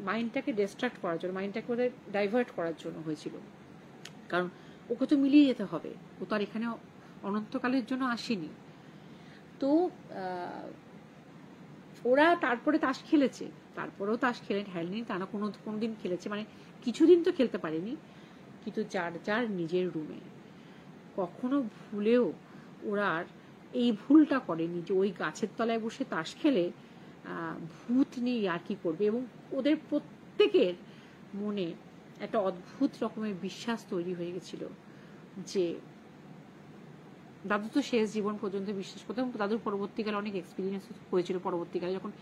মাইন্ডটাকে ডিস্ট্রাক্ট করার জন্য, মাইন্ডটাকে ওদের ডাইভার্ট করার জন্য হয়েছিল। কারণ ওকে তো মিলিয়ে যেতে হবে, ও তো আর এখানে অনন্তকালের জন্য আসেনি। তো ওরা তারপরে তাস খেলেছে, তারপরেও তাস খেলে ঢেলেনি, তারা কোনোদিন খেলেছে, মানে কিছুদিন তো খেলতে পারেনি, কিন্তু যার যার নিজের রুমে। কখনো ভুলেও ওরা আর এই ভুলটা করেনি যে ওই গাছের তলায় বসে তাস খেলে ভূত নিয়ে আর কি করবে। এবং ওদের প্রত্যেকের মনে একটা অদ্ভুত রকমের বিশ্বাস তৈরি হয়ে গেছিল যে দাদু তো শেষ জীবন পর্যন্ত বিশ্বাস করতেন। দাদুর পরবর্তীকালে অনেক এক্সপিরিয়েন্স হয়েছিল, পরবর্তীকালে যখন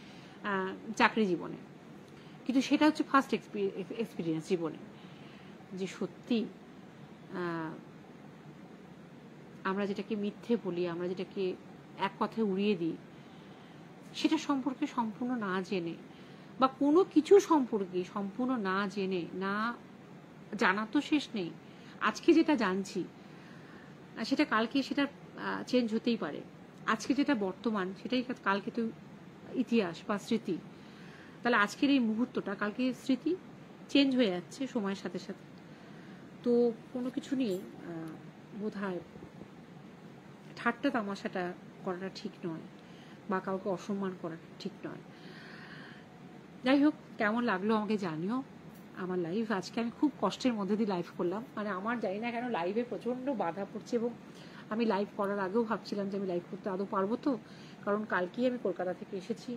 চাকরি জীবনে, কিন্তু সেটা হচ্ছে ফার্স্ট এক্সপিরিয়েন্স জীবনে, যে সত্যি আমরা যেটাকে মিথ্যে বলি, আমরা যেটাকে এক কথায় উড়িয়ে দিই, সেটা সম্পর্কে সম্পূর্ণ না জেনে, বা কোনো কিছু সম্পর্কে সম্পূর্ণ না জেনে, না জানা তো শেষ নেই, আজকে যেটা জানছি সেটা কালকে সেটা চেঞ্জ হতেই পারে। আজকে যেটা বর্তমান সেটাই কালকে তো ইতিহাস বা স্মৃতি। তাহলে আজকের এই মুহূর্তটা কালকে স্মৃতি, চেঞ্জ হয়ে যাচ্ছে সময়ের সাথে সাথে। তো কোনো কিছু নিয়ে বোধহয় ঠাট্টা তামাশাটা করাটা ঠিক নয়, বা কাউকে অসম্মান করা ঠিক নয়। যাই হোক, কেমন লাগলো আমাকে জানিও আমার লাইভ। আজকে আমি খুব কষ্টের মধ্যে দিয়ে লাইভ করলাম, মানে আমার জানি না কেন লাইভে প্রচণ্ড বাধা পড়ছে, এবং আমি লাইভ করার আগেও ভাবছিলাম যে আমি লাইভ করতে আদৌ পারবো তো, কারণ কালকেই আমি কলকাতা থেকে এসেছি।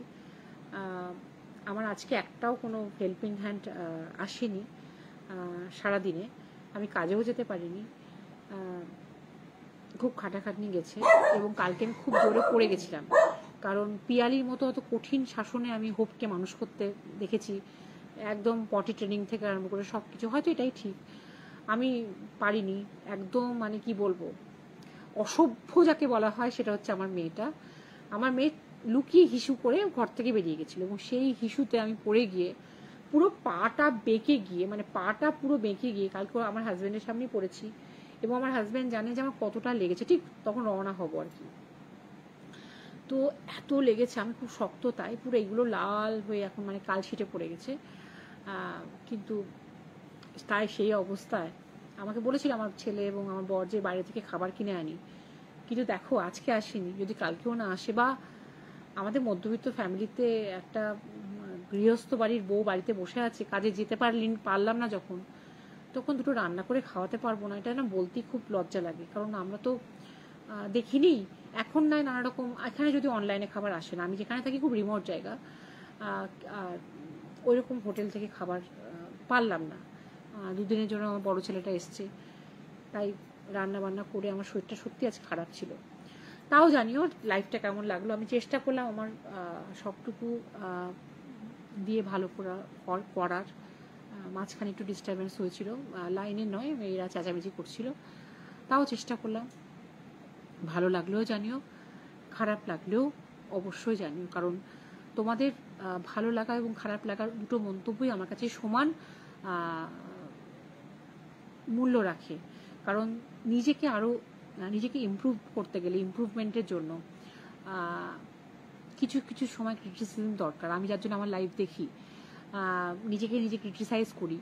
আমার আজকে একটাও কোনো হেল্পিং হ্যান্ড আসেনি সারাদিনে, আমি কাজেও যেতে পারিনি, খুব খাটাখাটনি গেছে। এবং কালকে আমি খুব জোরে পড়ে গেছিলাম, কারণ পিয়ালির মতো অত কঠিন শাসনে আমি হোপকে মানুষ করতে দেখেছি, একদম পটি ট্রেনিং থেকে আরম্ভ করে সব কিছু। হয়তো এটাই ঠিক, আমি পারিনি একদম, মানে কি বলবো, অসভ্য যাকে বলা হয় সেটা হচ্ছে আমার মেয়েটা। আমার মেয়ে লুকিয়ে হিসু করে ঘর থেকে বেরিয়ে গেছিল, এবং সেই হিসুতে আমি পড়ে গিয়ে পুরো পাটা বেঁকে গিয়ে, মানে পাটা পুরো বেঁকে গিয়ে, কালকে আমার হাজব্যান্ডের সামনেই পড়েছি, এবং আমার হাজব্যান্ড জানে যে আমার কতটা লেগেছে। ঠিক তখন রওনা হবো আর কি, এত লেগেছে, আমি খুব শক্ত, তাই পুরো এগুলো লাল হয়ে এখন মানে কালশিটে পড়ে গেছে। কিন্তু তাই সেই অবস্থায় আমাকে বলেছিল আমার ছেলে এবং আমার বর যে বাইরে থেকে খাবার কিনে আনি, কিন্তু দেখো আজকে আসেনি, যদি কালকেও না আসে, বা আমাদের মধ্যবিত্ত ফ্যামিলিতে একটা গৃহস্থ বাড়ির বউ বাড়িতে বসে আছে, কাজে যেতে পারলাম না যখন, তখন দুটো রান্না করে খাওয়াতে পারবো না, এটা না বলতেই খুব লজ্জা লাগে। কারণ আমরা তো দেখিনি, এখন নয় নানা রকম, এখানে যদি অনলাইনে খাবার আসে না, আমি যেখানে থাকি খুব রিমোট জায়গা, আর ওইরকম হোটেল থেকে খাবার পারলাম না। দুদিনের জন্য আমার বড় ছেলেটা এসছে, তাই রান্না বান্না করে আমার শরীরটা সত্যি আজ খারাপ ছিল। তাও জানিও লাইফটা কেমন লাগলো, আমি চেষ্টা করলাম আমার সবটুকু দিয়ে ভালো করার। মাঝখানে একটু ডিস্টারবেন্স হয়েছিল, লাইনে নয়, মেয়েরা চেঁচামেচি করছিল, তাও চেষ্টা করলাম। ভালো লাগলেও জানিও, খারাপ লাগলেও অবশ্যই জানিও, কারণ তোমাদের ভালো লাগা এবং খারাপ লাগার দুটো মন্তব্যই আমার কাছে সমান মূল্য রাখে। কারণ নিজেকে ইমপ্রুভ করতে গেলে, ইমপ্রুভমেন্টের জন্য কিছু কিছু সময় ক্রিটিসিজম দরকার। আমি যার জন্য আমার লাইফ দেখি, নিজে ক্রিটিসাইজ করি,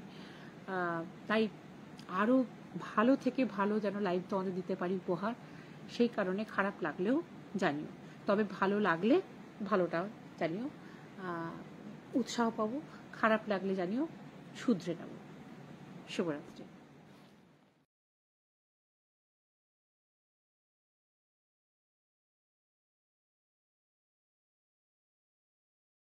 তাই আরও ভালো থেকে ভালো যেন লাইফ তোমাদের দিতে পারি উপহার, সেই কারণে খারাপ লাগলেও জানিও। তবে ভালো লাগলে ভালোটাও জানিও, উৎসাহ পাবো, খারাপ লাগলে জানিও শুধরে নেব। শুভরাত্রি।